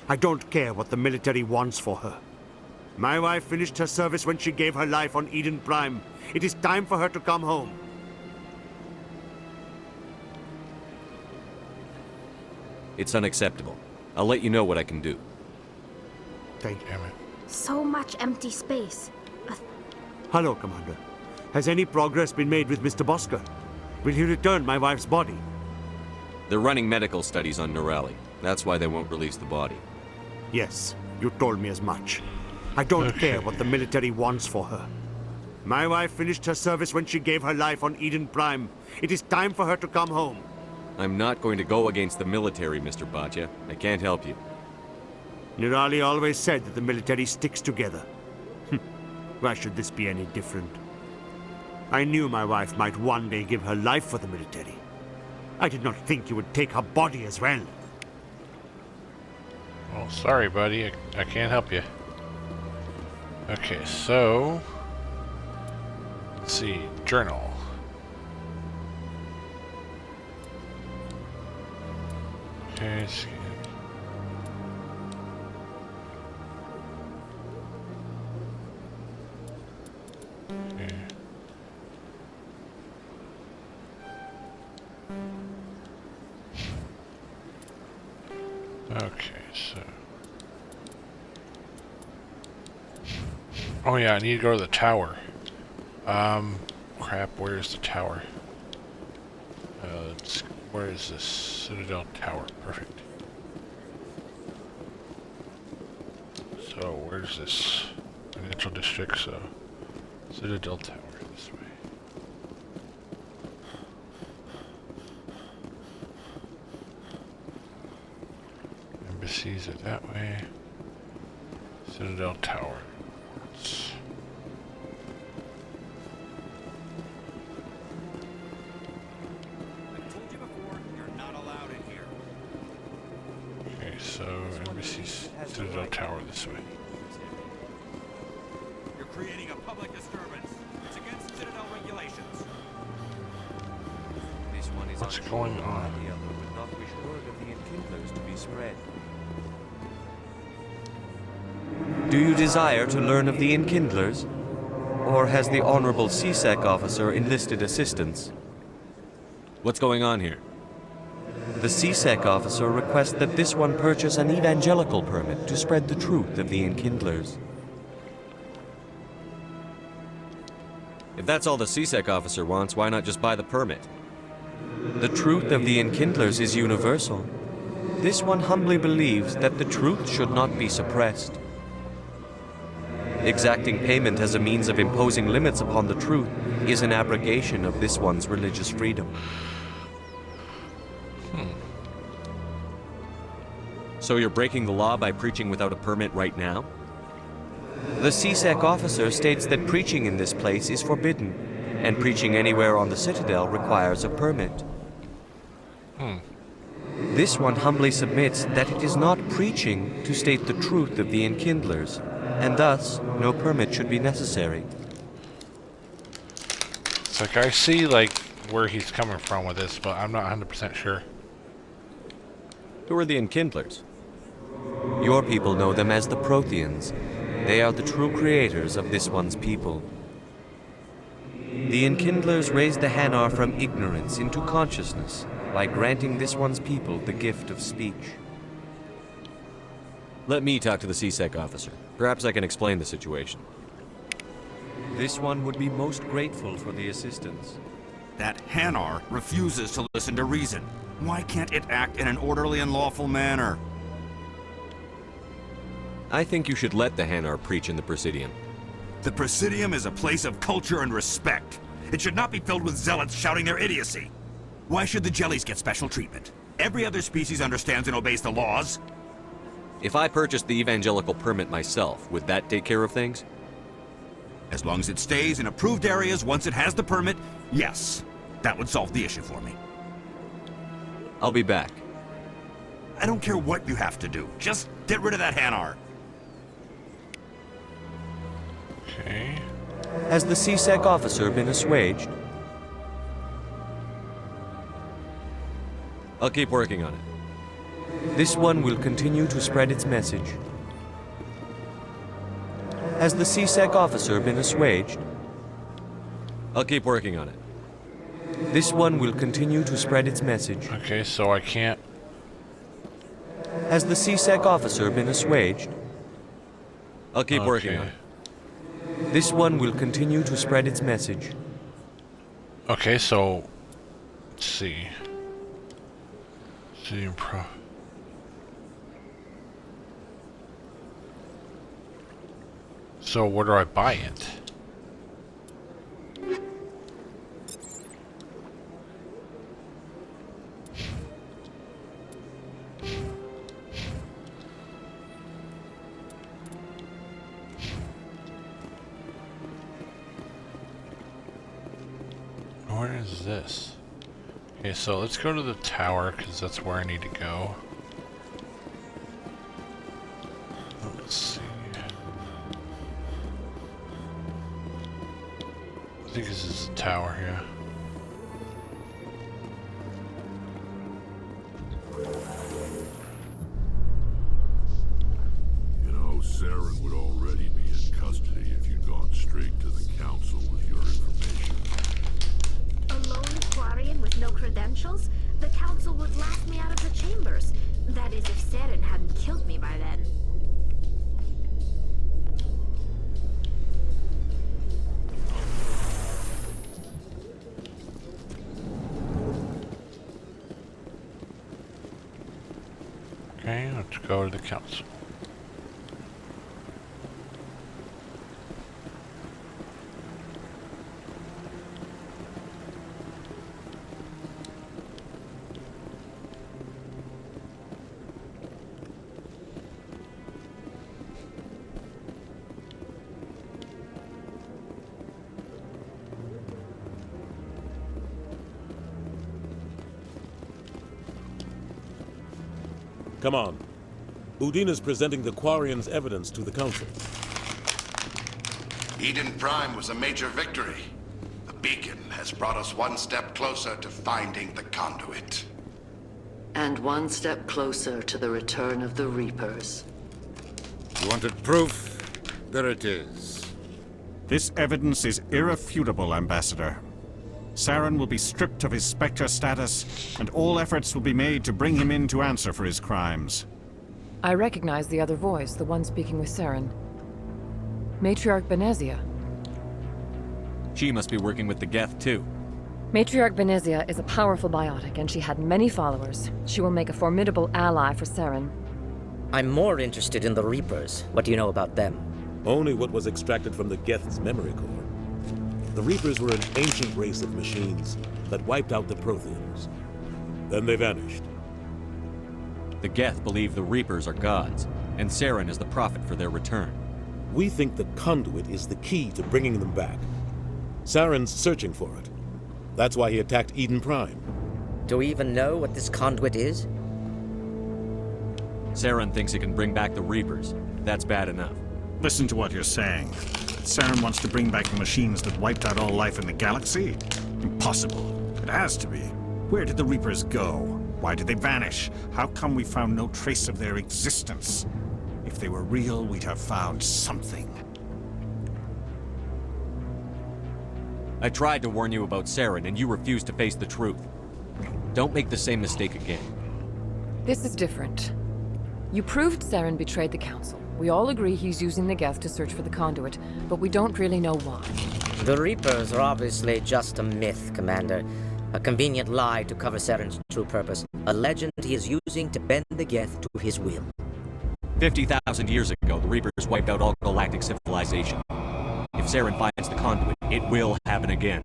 I don't care what the military wants for her. My wife finished her service when she gave her life on Eden Prime. It is time for her to come home. It's unacceptable. I'll let you know what I can do. Thank you. So much empty space. Hello, Commander. Has any progress been made with Mr. Bosker? Will he return my wife's body? They're running medical studies on Nirali. That's why they won't release the body. Yes, you told me as much. I don't care what the military wants for her. My wife finished her service when she gave her life on Eden Prime. It is time for her to come home. I'm not going to go against the military, Mr. Bhatia. I can't help you. Nirali always said that the military sticks together. Why should this be any different? I knew my wife might one day give her life for the military. I did not think you would take her body as well. Well, sorry, buddy. I can't help you. Okay, so... Let's see. Journal. Okay, okay, so... Oh yeah, I need to go to the tower. Crap, where's the tower? Where is this? Citadel Tower, perfect. So, where's this? Financial district, so... Citadel Tower, this way. Embassies are that way. Citadel Tower. Okay, so Embassy's Citadel Tower this way. You're creating a public disturbance. It's against Citadel regulations. This one is What's going on? The other would not wish word of the enkindlers to be spread. Do you desire to learn of the enkindlers? Or has the Honorable CSEC officer enlisted assistance? What's going on here? The CSEC officer requests that this one purchase an evangelical permit to spread the truth of the enkindlers. If that's all the CSEC officer wants, why not just buy the permit? The truth of the enkindlers is universal. This one humbly believes that the truth should not be suppressed. Exacting payment as a means of imposing limits upon the truth is an abrogation of this one's religious freedom. So you're breaking the law by preaching without a permit right now? The CSEC officer states that preaching in this place is forbidden, and preaching anywhere on the Citadel requires a permit. This one humbly submits that it is not preaching to state the truth of the enkindlers, and thus no permit should be necessary. It's like I see like where he's coming from with this, but I'm not 100% sure. Who are the enkindlers? Your people know them as the Protheans. They are the true creators of this one's people. The Enkindlers raised the Hanar from ignorance into consciousness by granting this one's people the gift of speech. Let me talk to the CSEC officer. Perhaps I can explain the situation. This one would be most grateful for the assistance. That Hanar refuses to listen to reason. Why can't it act in an orderly and lawful manner? I think you should let the Hanar preach in the Presidium. The Presidium is a place of culture and respect. It should not be filled with zealots shouting their idiocy. Why should the jellies get special treatment? Every other species understands and obeys the laws. If I purchased the evangelical permit myself, would that take care of things? As long as it stays in approved areas once it has the permit, yes. That would solve the issue for me. I'll be back. I don't care what you have to do. Just get rid of that Hanar. Okay. Has the CSEC officer been assuaged? I'll keep working on it. This one will continue to spread its message. Has the CSEC officer been assuaged? I'll keep working on it. This one will continue to spread its message. Okay, so I can't... Has the CSEC officer been assuaged? I'll keep working on it. This one will continue to spread its message. Okay, so... Let's see. So where do I buy it? Where is this? Okay, so let's go to the tower, because that's where I need to go. Let's see. I think this is the tower here. You know, Saren would already be in custody if you'd gone straight to the council with your information. A lone Quarian with no credentials? The council would laugh me out of the chambers. That is, if Saren hadn't killed me by then. Okay, let's go to the council. Come on. Udina's presenting the Quarians' evidence to the Council. Eden Prime was a major victory. The beacon has brought us one step closer to finding the conduit. And one step closer to the return of the Reapers. You wanted proof? There it is. This evidence is irrefutable, Ambassador. Saren will be stripped of his Spectre status, and all efforts will be made to bring him in to answer for his crimes. I recognize the other voice, the one speaking with Saren. Matriarch Benezia. She must be working with the Geth, too. Matriarch Benezia is a powerful biotic, and she had many followers. She will make a formidable ally for Saren. I'm more interested in the Reapers. What do you know about them? Only what was extracted from the Geth's memory core. The Reapers were an ancient race of machines that wiped out the Protheans. Then they vanished. The Geth believe the Reapers are gods, and Saren is the prophet for their return. We think the conduit is the key to bringing them back. Saren's searching for it. That's why he attacked Eden Prime. Do we even know what this conduit is? Saren thinks it can bring back the Reapers. That's bad enough. Listen to what you're saying. Saren wants to bring back the machines that wiped out all life in the galaxy? Impossible. It has to be. Where did the Reapers go? Why did they vanish? How come we found no trace of their existence? If they were real, we'd have found something. I tried to warn you about Saren, and you refused to face the truth. Don't make the same mistake again. This is different. You proved Saren betrayed the Council. We all agree he's using the Geth to search for the conduit, but we don't really know why. The Reapers are obviously just a myth, Commander. A convenient lie to cover Saren's true purpose. A legend he is using to bend the Geth to his will. 50,000 years ago, the Reapers wiped out all galactic civilization. If Saren finds the conduit, it will happen again.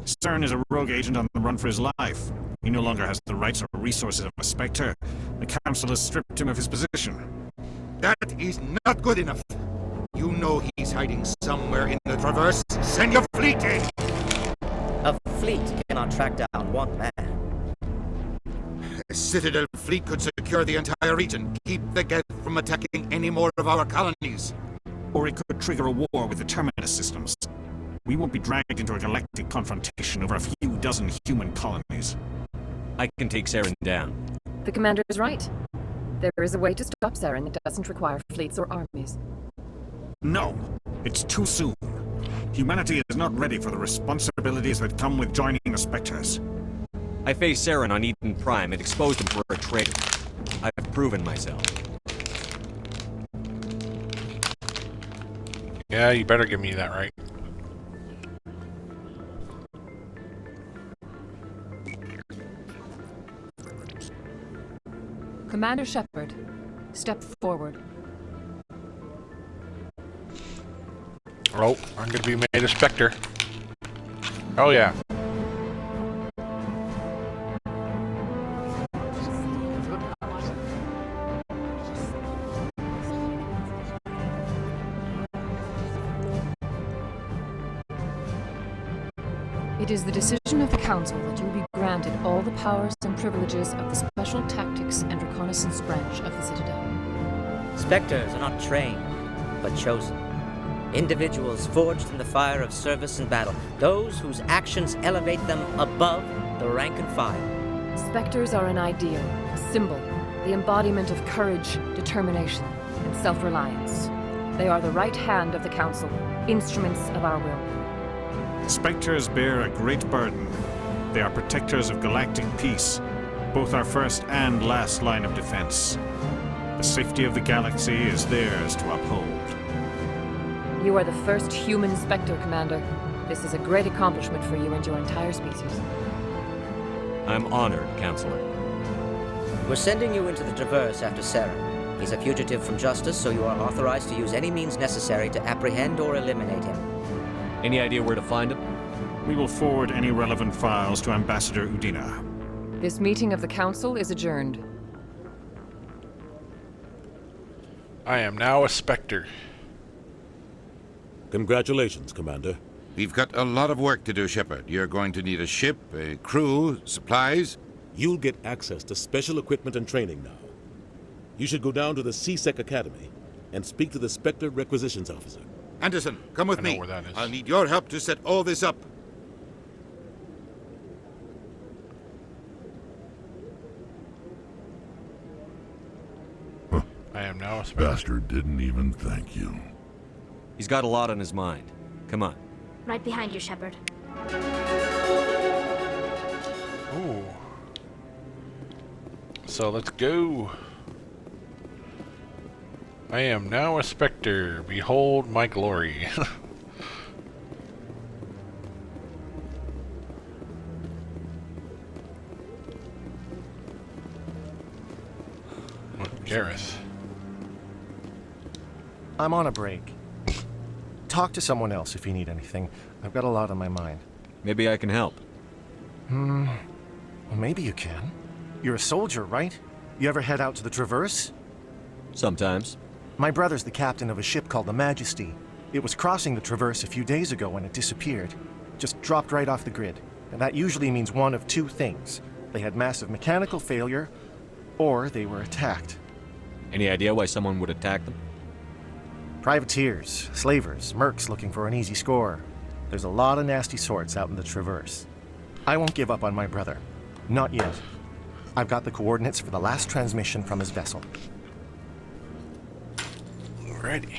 Saren is a rogue agent on the run for his life. He no longer has the rights or resources of a Spectre. The Council has stripped him of his position. That is not good enough. You know he's hiding somewhere in the Traverse. Send your fleet in! A fleet cannot track down one man. A Citadel fleet could secure the entire region, keep the Geth from attacking any more of our colonies. Or it could trigger a war with the Terminus systems. We won't be dragged into a galactic confrontation over a few dozen human colonies. I can take Saren down. The Commander is right. There is a way to stop Saren that doesn't require fleets or armies. No, it's too soon. Humanity is not ready for the responsibilities that come with joining the Spectres. I faced Saren on Eden Prime and exposed him for a traitor. I've proven myself. Yeah, you better give me that right. Commander Shepard, step forward. Oh, I'm gonna be made a Spectre. Oh yeah. It is the decision of the Council that you be granted all the powers and privileges of the Special Tactics and Reconnaissance Branch of the Citadel. Spectres are not trained, but chosen. Individuals forged in the fire of service and battle. Those whose actions elevate them above the rank and file. Spectres are an ideal, a symbol, the embodiment of courage, determination, and self-reliance. They are the right hand of the Council, instruments of our will. Spectres bear a great burden. They are protectors of galactic peace, both our first and last line of defense. The safety of the galaxy is theirs to uphold. You are the first human Spectre, Commander. This is a great accomplishment for you and your entire species. I'm honored, Counselor. We're sending you into the Traverse after Saren. He's a fugitive from justice, so you are authorized to use any means necessary to apprehend or eliminate him. Any idea where to find him? We will forward any relevant files to Ambassador Udina. This meeting of the Council is adjourned. I am now a Spectre. Congratulations, Commander. We've got a lot of work to do, Shepard. You're going to need a ship, a crew, supplies. You'll get access to special equipment and training now. You should go down to the C-Sec Academy and speak to the Spectre Requisitions Officer. Anderson, come with me. I know where that is. I'll need your help to set all this up. I am now a Spectre. Bastard didn't even thank you. He's got a lot on his mind. Come on. Right behind you, Shepard. Ooh. So let's go. I am now a Spectre. Behold my glory. Gareth. I'm on a break. Talk to someone else if you need anything. I've got a lot on my mind. Maybe I can help. Well, maybe you can. You're a soldier, right? You ever head out to the Traverse? Sometimes. My brother's the captain of a ship called the Majesty. It was crossing the Traverse a few days ago when it disappeared. Just dropped right off the grid. And that usually means one of two things. They had massive mechanical failure, or they were attacked. Any idea why someone would attack them? Privateers, slavers, mercs looking for an easy score. There's a lot of nasty sorts out in the Traverse. I won't give up on my brother. Not yet. I've got the coordinates for the last transmission from his vessel. Alrighty.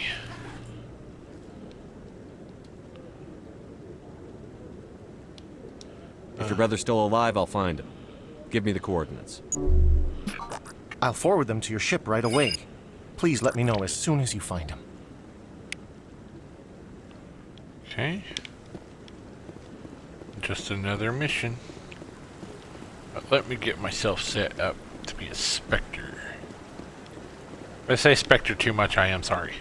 If your brother's still alive, I'll find him. Give me the coordinates. I'll forward them to your ship right away. Please let me know as soon as you find him. Okay. Just another mission. But let me get myself set up to be a Spectre. If I say Spectre too much, I am sorry.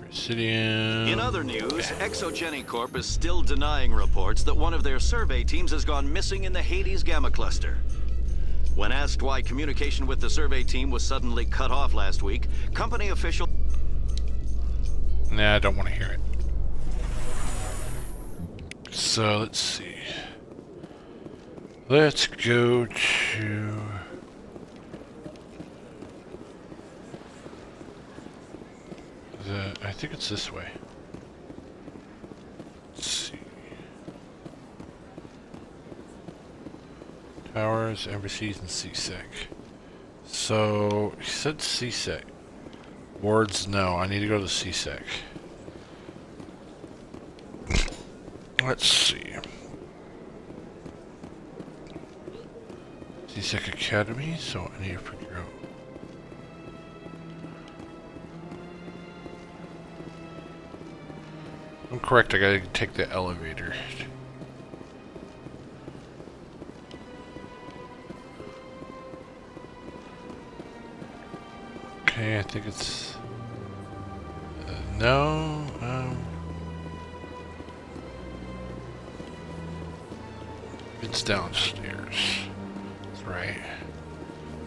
Presidium. In other news, Exogeny Corp is still denying reports that one of their survey teams has gone missing in the Hades Gamma Cluster. When asked why communication with the survey team was suddenly cut off last week, company official... Nah, I don't want to hear it. So, let's see. Let's go to... I think it's this way. Let's see. Towers, embassies, and CSEC. So, he said CSEC. Wards, no. I need to go to CSEC. Let's see. CSEC Academy, so I need to figure out. I'm correct, I gotta take the elevator. Okay, I think it's... no, it's downstairs. That's right.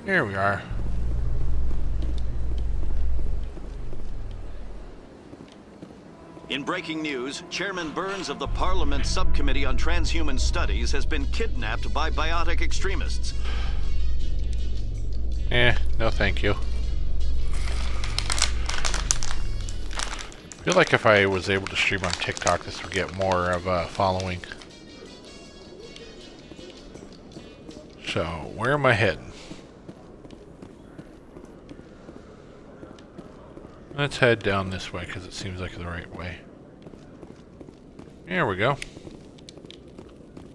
Here we are. In breaking news, Chairman Burns of the Parliament Subcommittee on Transhuman Studies has been kidnapped by biotic extremists. No thank you. I feel like if I was able to stream on TikTok, this would get more of a following. So, where am I heading? Let's head down this way because it seems like the right way. There we go.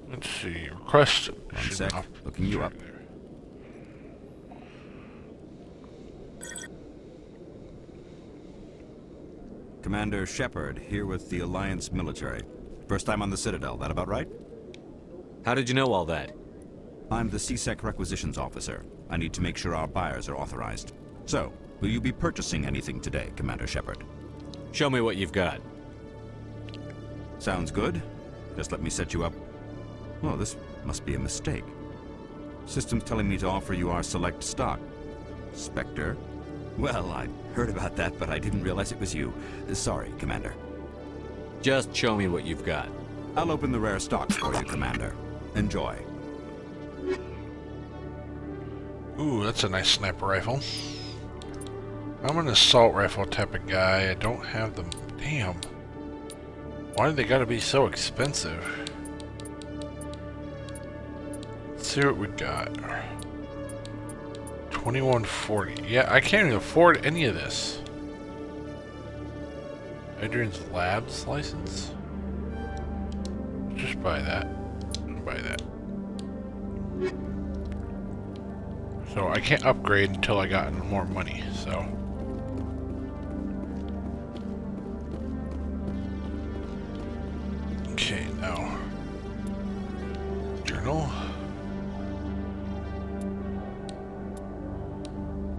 Let's see. Request. One sec. Looking you up. Commander Shepard, here with the Alliance military. First time on the Citadel, that about right? How did you know all that? I'm the CSEC requisitions officer. I need to make sure our buyers are authorized. So, will you be purchasing anything today, Commander Shepard? Show me what you've got. Sounds good. Just let me set you up. Well, this must be a mistake. System's telling me to offer you our select stock. Spectre? Well, I heard about that, but I didn't realize it was you. Sorry, Commander. Just show me what you've got. I'll open the rare stocks for you, Commander. Enjoy. Ooh, that's a nice sniper rifle. I'm an assault rifle type of guy. I don't have them. Damn. Why do they gotta be so expensive? Let's see what we got. 2140. Yeah, I can't even afford any of this. Adrian's Labs license? Just buy that. Buy that. So I can't upgrade until I got more money, so. Okay, now. Journal.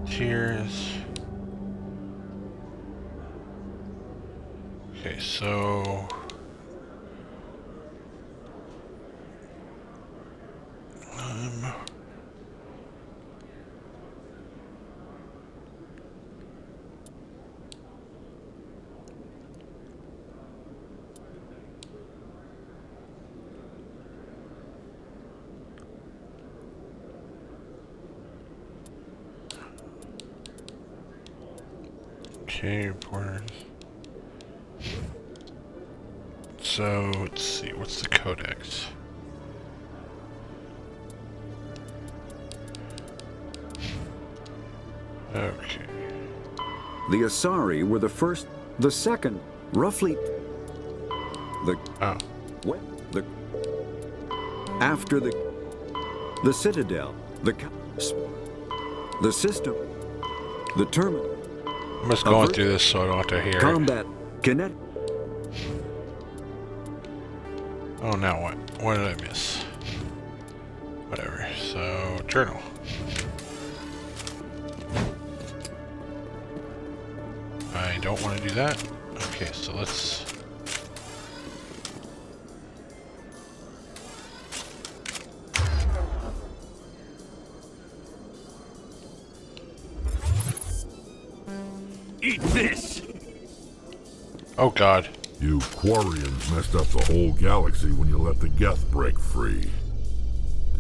Tiers. Okay, so. Okay, reporters. So, let's see, what's the codex? Okay. The Asari were the first, the second, roughly the what the after the Citadel, the system, the terminal. I'm just going through this so I don't have to hear combat, kinetic. Oh, now what? What did I miss? Whatever. So, journal. I don't want to do that. Okay, so let's... Eat this! Oh god. You Quarians messed up the whole galaxy when you let the Geth break free.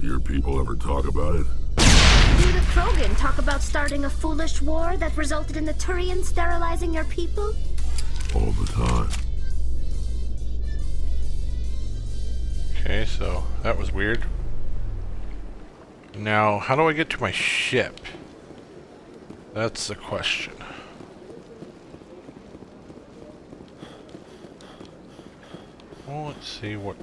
Do your people ever talk about it? Do the Krogan talk about starting a foolish war that resulted in the Turians sterilizing your people? All the time. Okay, so that was weird. Now, how do I get to my ship? That's the question. Well, let's see what...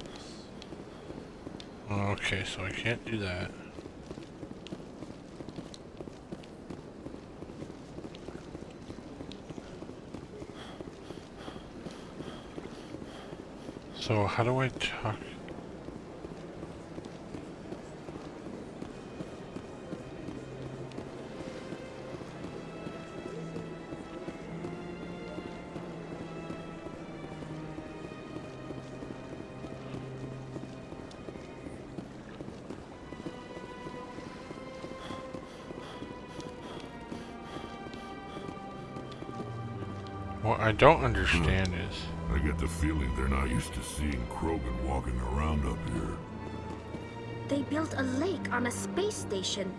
Okay, so I can't do that. So how do I talk? What I don't understand is... I get the feeling they're not used to seeing Krogan walking around up here. They built a lake on a space station.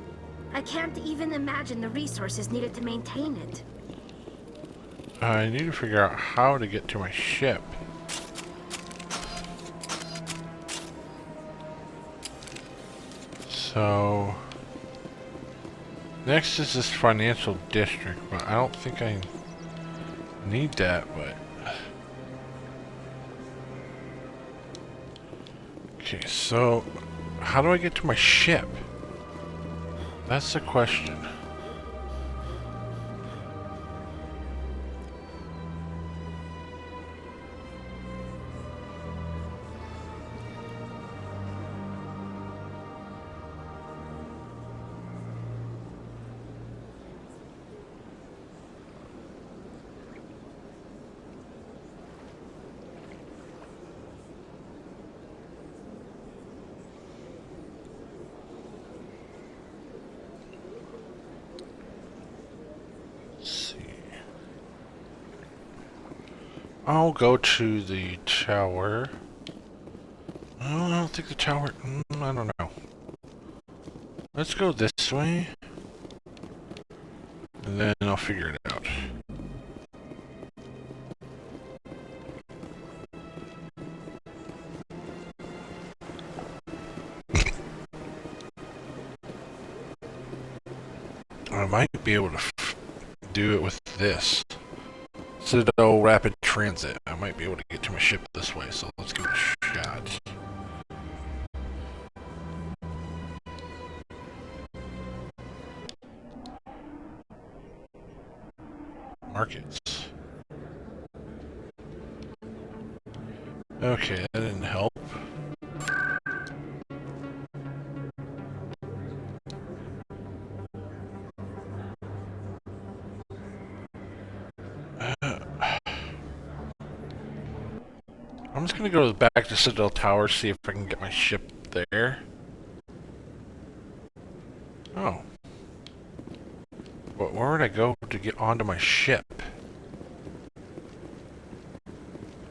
I can't even imagine the resources needed to maintain it. I need to figure out how to get to my ship. So... Next is this financial district, but I don't think I need that, but... Okay, so... How do I get to my ship? That's the question. I'll go to the tower. Oh, I don't think the tower... I don't know. Let's go this way. And then I'll figure it out. I might be able to do it with this. Citadel Rapid Transit. I might be able to get to my ship this way, so let's give it a shot. Markets. Okay, that didn't help. I'm just gonna go back to Citadel Tower, see if I can get my ship there. Oh. But where would I go to get onto my ship?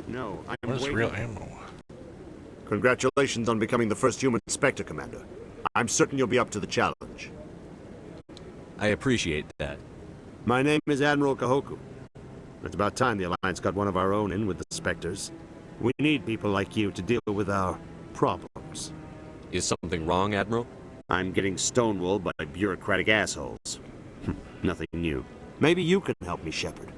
No, I am Where's waiting. real ammo? Congratulations on becoming the first human Spectre, Commander. I'm certain you'll be up to the challenge. I appreciate that. My name is Admiral Kahoku. It's about time the Alliance got one of our own in with the Spectres. We need people like you to deal with our problems. Is something wrong, Admiral? I'm getting stonewalled by bureaucratic assholes. Nothing new. Maybe you can help me, Shepard.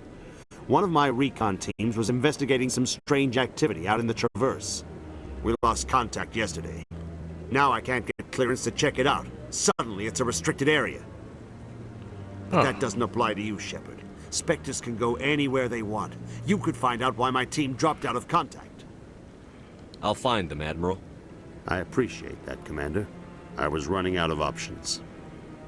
One of my recon teams was investigating some strange activity out in the Traverse. We lost contact yesterday. Now I can't get clearance to check it out. Suddenly it's a restricted area. But that doesn't apply to you, Shepard. Spectres can go anywhere they want. You could find out why my team dropped out of contact. I'll find them, Admiral. I appreciate that, Commander. I was running out of options.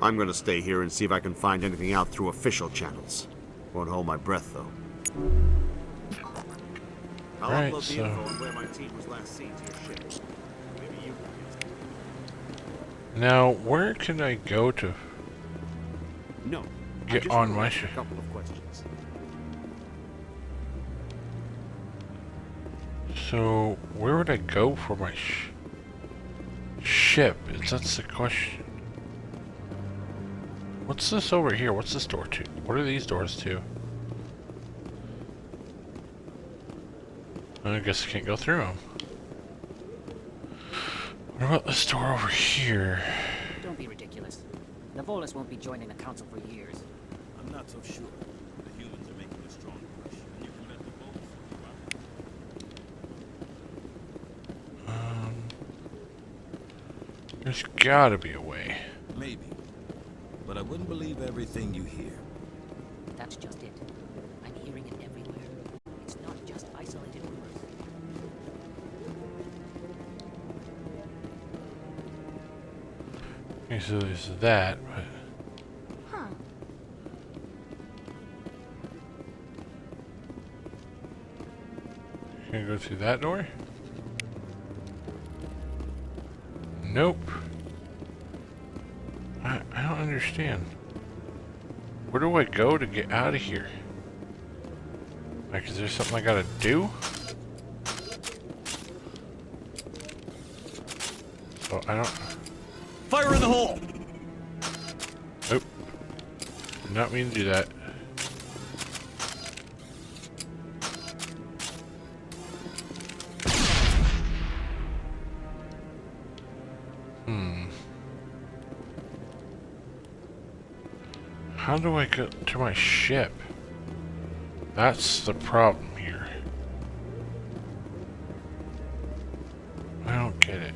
I'm gonna stay here and see if I can find anything out through official channels. Won't hold my breath, though. I'll Right, upload the so- info on where my team was last seen to your ship. Maybe you can Now, where can I go to No. I get just on wanna my ask ship? a couple of questions. So, where would I go for my ship? That's the question. What's this over here? What's this door to? What are these doors to? I guess I can't go through them. What about this door over here? Don't be ridiculous. The Volus won't be joining the Council for years. I'm not so sure. The humans are making a strong push, and you can bet the Volus. There's gotta be a way. Maybe. But I wouldn't believe everything you hear. That's just it. I'm hearing it everywhere. It's not just isolated rumors. Okay, so there's that, but... Huh. Can I go through that door? Nope. I don't understand. Where do I go to get out of here? Like, is there something I gotta do? Oh, I don't... Fire in the hole! Nope. Did not mean to do that. How do I get to my ship? That's the problem here. I don't get it.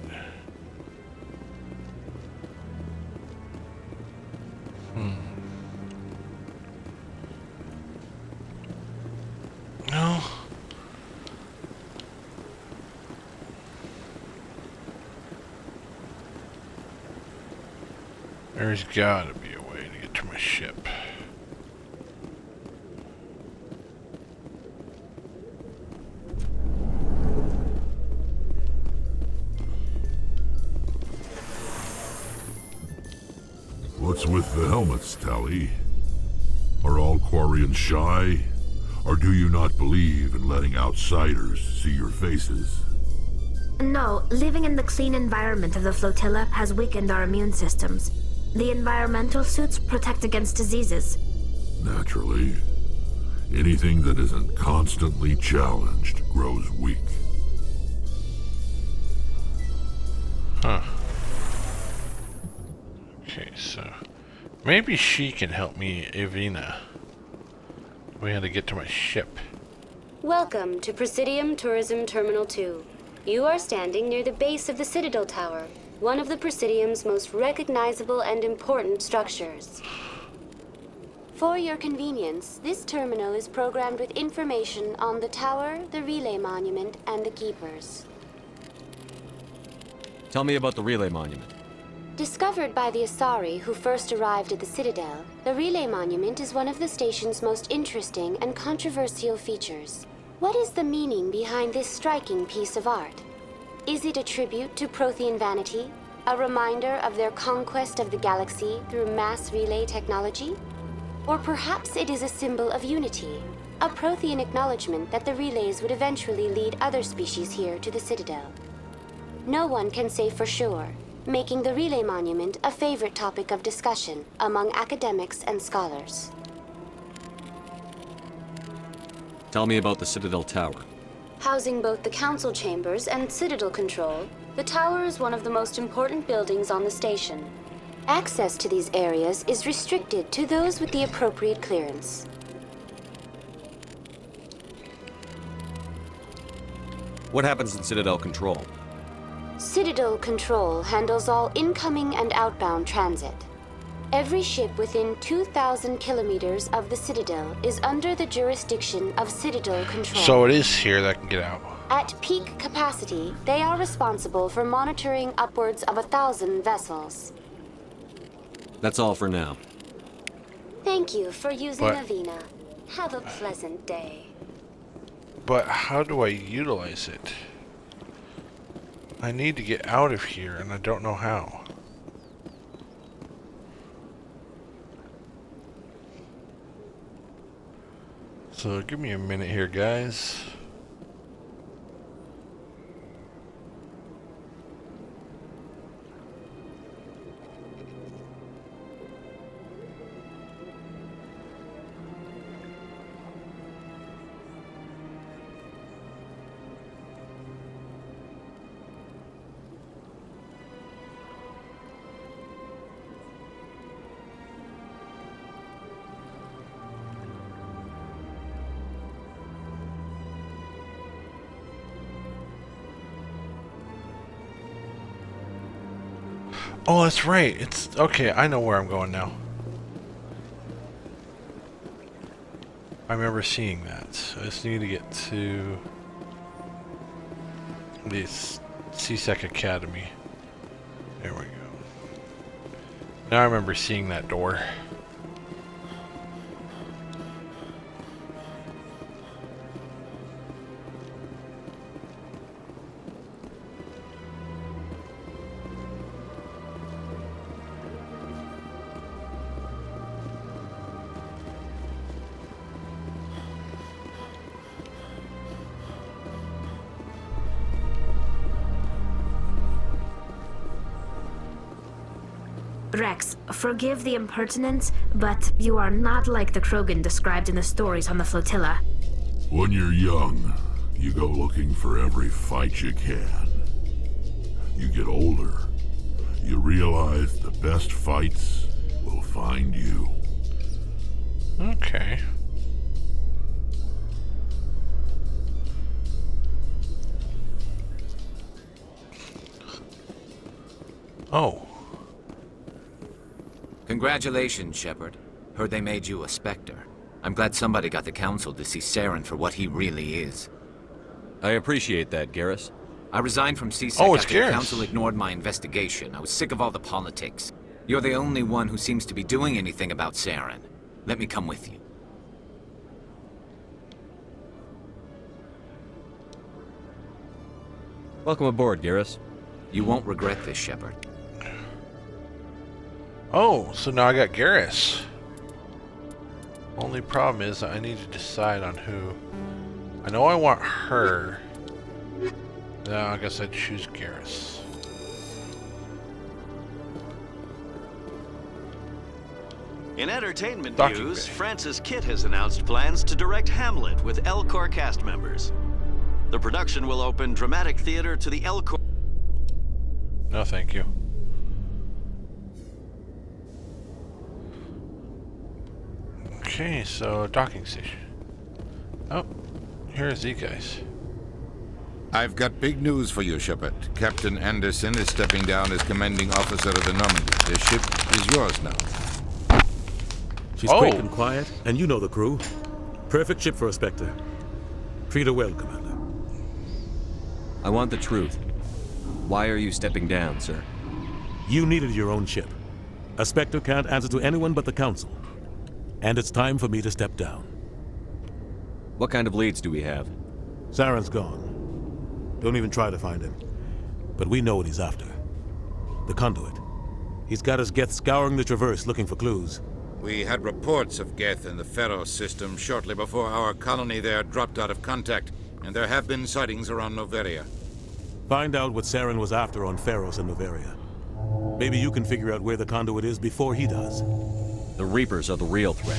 No. There's gotta be a way to get to my ship. What's with the helmets, Tali? Are all Quarians shy? Or do you not believe in letting outsiders see your faces? No, living in the clean environment of the flotilla has weakened our immune systems. The environmental suits protect against diseases. Naturally. Anything that isn't constantly challenged grows weak. Huh. Okay, so... maybe she can help me, Evina. We had to get to my ship. Welcome to Presidium Tourism Terminal 2. You are standing near the base of the Citadel Tower, one of the Presidium's most recognizable and important structures. For your convenience, this terminal is programmed with information on the tower, the relay monument, and the keepers. Tell me about the relay monument. Discovered by the Asari who first arrived at the Citadel, the relay monument is one of the station's most interesting and controversial features. What is the meaning behind this striking piece of art? Is it a tribute to Prothean vanity? A reminder of their conquest of the galaxy through mass relay technology? Or perhaps it is a symbol of unity, a Prothean acknowledgement that the relays would eventually lead other species here to the Citadel. No one can say for sure, making the relay monument a favorite topic of discussion among academics and scholars. Tell me about the Citadel Tower. Housing both the council chambers and Citadel control, the tower is one of the most important buildings on the station. Access to these areas is restricted to those with the appropriate clearance. What happens in Citadel Control? Citadel Control handles all incoming and outbound transit. Every ship within 2,000 kilometers of the Citadel is under the jurisdiction of Citadel Control. So it is here that can get out. At peak capacity, they are responsible for monitoring upwards of 1,000 vessels. That's all for now. Thank you for using But- Avina. Have a pleasant day. But how do I utilize it? I need to get out of here, and I don't know how. So give me a minute here, guys. Oh, that's right. It's okay. I know where I'm going now. I remember seeing that. I just need to get to this CSEC Academy. There we go. Now I remember seeing that door. Rex, forgive the impertinence, but you are not like the Krogan described in the stories on the flotilla. When you're young, you go looking for every fight you can. You get older, you realize the best fights will find you. Okay. Oh. Congratulations, Shepard. Heard they made you a Spectre. I'm glad somebody got the Council to see Saren for what he really is. I appreciate that, Garrus. I resigned from CSEC Oh, it's after the Garrus. Council ignored my investigation. I was sick of all the politics. You're the only one who seems to be doing anything about Saren. Let me come with you. Welcome aboard, Garrus. You won't regret this, Shepard. Oh, so now I got Garrus. Only problem is I need to decide on who. I know I want her. No, I guess I'd choose Garrus. In entertainment Docking news, Bay. Francis Kitt has announced plans to direct Hamlet with Elcor cast members. The production will open dramatic theater to the Elcor. No, thank you. Okay, so docking station. Oh, here's these guys. I've got big news for you, Shepard. Captain Anderson is stepping down as commanding officer of the Normandy. The ship is yours now. She's quick and quiet, and you know the crew. Perfect ship for a Spectre. Treat her well, Commander. I want the truth. Why are you stepping down, sir? You needed your own ship. A Spectre can't answer to anyone but the Council. And it's time for me to step down. What kind of leads do we have? Saren's gone. Don't even try to find him. But we know what he's after. The Conduit. He's got his Geth scouring the Traverse looking for clues. We had reports of Geth in the Pharaoh system shortly before our colony there dropped out of contact, and there have been sightings around Noveria. Find out what Saren was after on Pharos and Noveria. Maybe you can figure out where the Conduit is before he does. The Reapers are the real threat.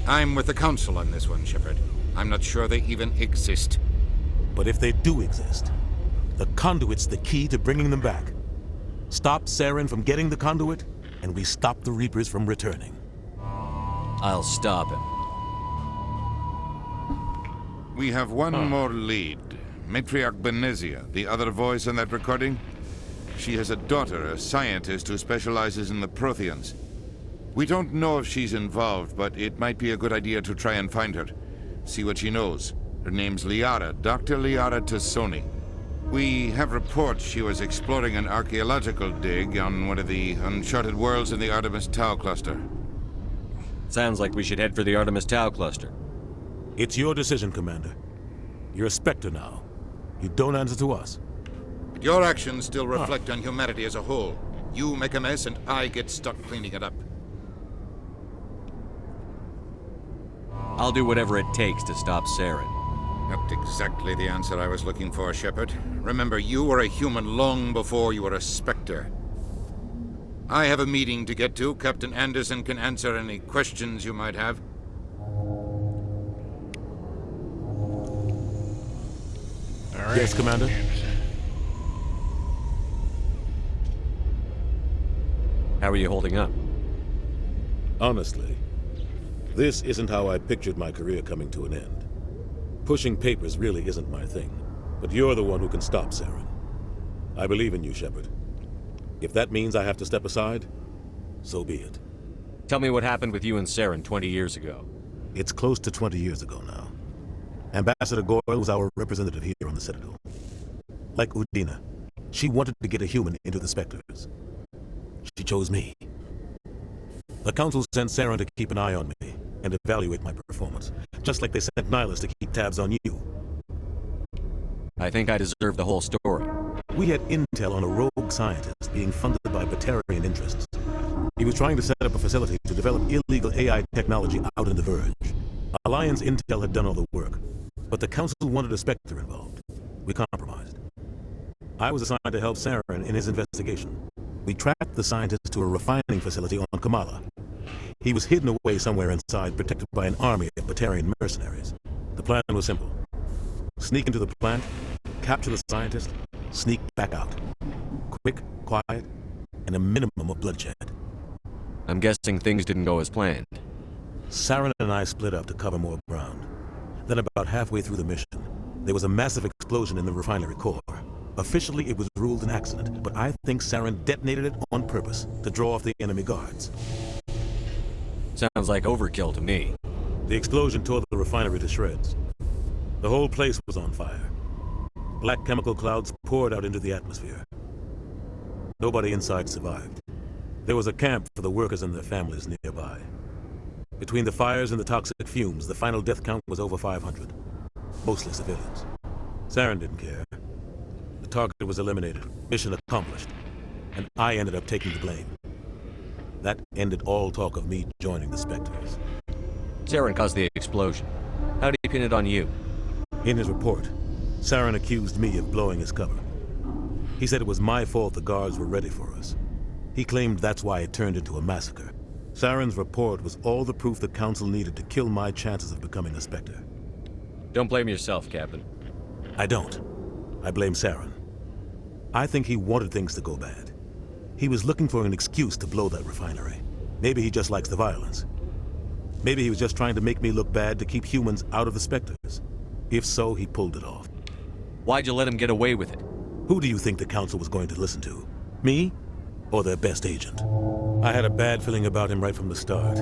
I'm with the Council on this one, Shepard. I'm not sure they even exist. But if they do exist, the conduit's the key to bringing them back. Stop Saren from getting the conduit, and we stop the Reapers from returning. I'll stop him. We have one more lead. Matriarch Benezia, the other voice in that recording. She has a daughter, a scientist who specializes in the Protheans. We don't know if she's involved, but it might be a good idea to try and find her. See what she knows. Her name's Liara, Dr. Liara Tassoni. We have reports she was exploring an archaeological dig on one of the uncharted worlds in the Artemis Tau cluster. Sounds like we should head for the Artemis Tau cluster. It's your decision, Commander. You're a Spectre now. You don't answer to us. But your actions still reflect on humanity as a whole. You make a mess and I get stuck cleaning it up. I'll do whatever it takes to stop Saren. Not exactly the answer I was looking for, Shepard. Remember, you were a human long before you were a Spectre. I have a meeting to get to. Captain Anderson can answer any questions you might have. All right. Yes, Commander? How are you holding up? Honestly, this isn't how I pictured my career coming to an end. Pushing papers really isn't my thing, but you're the one who can stop Saren. I believe in you, Shepard. If that means I have to step aside, so be it. Tell me what happened with you and Saren 20 years ago. It's close to 20 years ago now. Ambassador Goyle was our representative here on the Citadel. Like Udina, she wanted to get a human into the Spectres. She chose me. The Council sent Saren to keep an eye on me and evaluate my performance, just like they sent Nihilus to keep tabs on you. I think I deserve the whole story. We had intel on a rogue scientist being funded by Batarian interests. He was trying to set up a facility to develop illegal AI technology out in the Verge. Alliance intel had done all the work, but the Council wanted a Spectre involved. We compromised. I was assigned to help Saren in his investigation. We tracked the scientist to a refining facility on Kamala. He was hidden away somewhere inside, protected by an army of Batarian mercenaries. The plan was simple. Sneak into the plant, capture the scientist, sneak back out. Quick, quiet, and a minimum of bloodshed. I'm guessing things didn't go as planned. Saren and I split up to cover more ground. Then about halfway through the mission, there was a massive explosion in the refinery core. Officially, it was ruled an accident, but I think Saren detonated it on purpose to draw off the enemy guards. Sounds like overkill to me. The explosion tore the refinery to shreds. The whole place was on fire. Black chemical clouds poured out into the atmosphere. Nobody inside survived. There was a camp for the workers and their families nearby. Between the fires and the toxic fumes, the final death count was over 500. Mostly civilians. Saren didn't care. The target was eliminated, mission accomplished, and I ended up taking the blame. That ended all talk of me joining the Spectres. Saren caused the explosion. How did he pin it on you? In his report, Saren accused me of blowing his cover. He said it was my fault the guards were ready for us. He claimed that's why it turned into a massacre. Saren's report was all the proof the Council needed to kill my chances of becoming a Spectre. Don't blame yourself, Captain. I don't. I blame Saren. I think he wanted things to go bad. He was looking for an excuse to blow that refinery. Maybe he just likes the violence. Maybe he was just trying to make me look bad to keep humans out of the Spectres. If so, he pulled it off. Why'd you let him get away with it? Who do you think the Council was going to listen to? Me? Or their best agent? I had a bad feeling about him right from the start.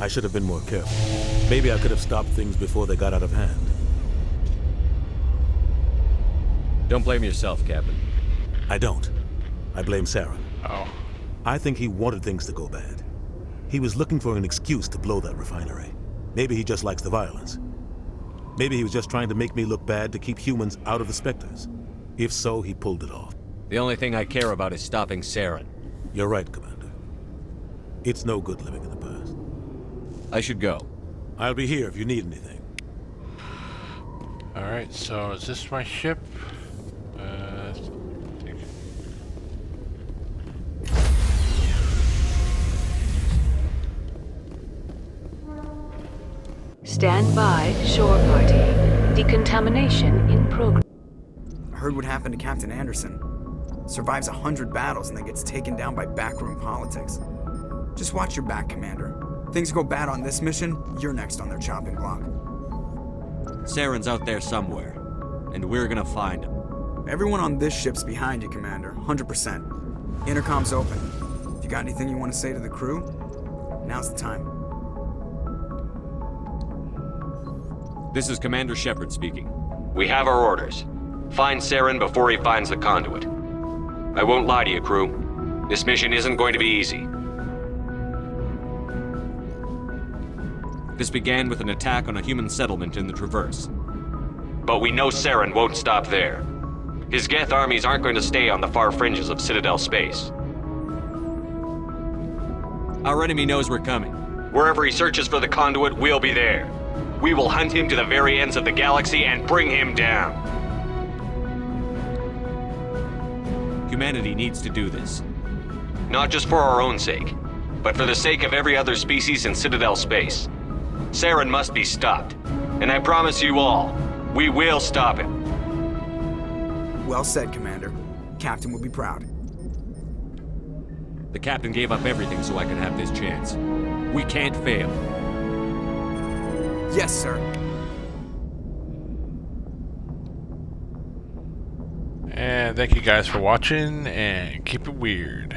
I should have been more careful. Maybe I could have stopped things before they got out of hand. Don't blame yourself, Captain. I don't. I blame Saren. Oh. I think he wanted things to go bad. He was looking for an excuse to blow that refinery. Maybe he just likes the violence. Maybe he was just trying to make me look bad to keep humans out of the Spectres. If so, he pulled it off. The only thing I care about is stopping Saren. You're right, Commander. It's no good living in the past. I should go. I'll be here if you need anything. Alright, so is this my ship? Stand by, shore party. Decontamination in progress. I heard what happened to Captain Anderson. Survives 100 battles and then gets taken down by backroom politics. Just watch your back, Commander. Things go bad on this mission, you're next on their chopping block. Saren's out there somewhere, and we're gonna find him. Everyone on this ship's behind you, Commander. 100%. Intercom's open. If you got anything you want to say to the crew, now's the time. This is Commander Shepard speaking. We have our orders. Find Saren before he finds the conduit. I won't lie to you, crew. This mission isn't going to be easy. This began with an attack on a human settlement in the Traverse. But we know Saren won't stop there. His Geth armies aren't going to stay on the far fringes of Citadel space. Our enemy knows we're coming. Wherever he searches for the conduit, we'll be there. We will hunt him to the very ends of the galaxy and bring him down. Humanity needs to do this. Not just for our own sake, but for the sake of every other species in Citadel space. Saren must be stopped. And I promise you all, we will stop him. Well said, Commander. Captain will be proud. The captain gave up everything so I could have this chance. We can't fail. Yes, sir. And thank you guys for watching, and keep it weird.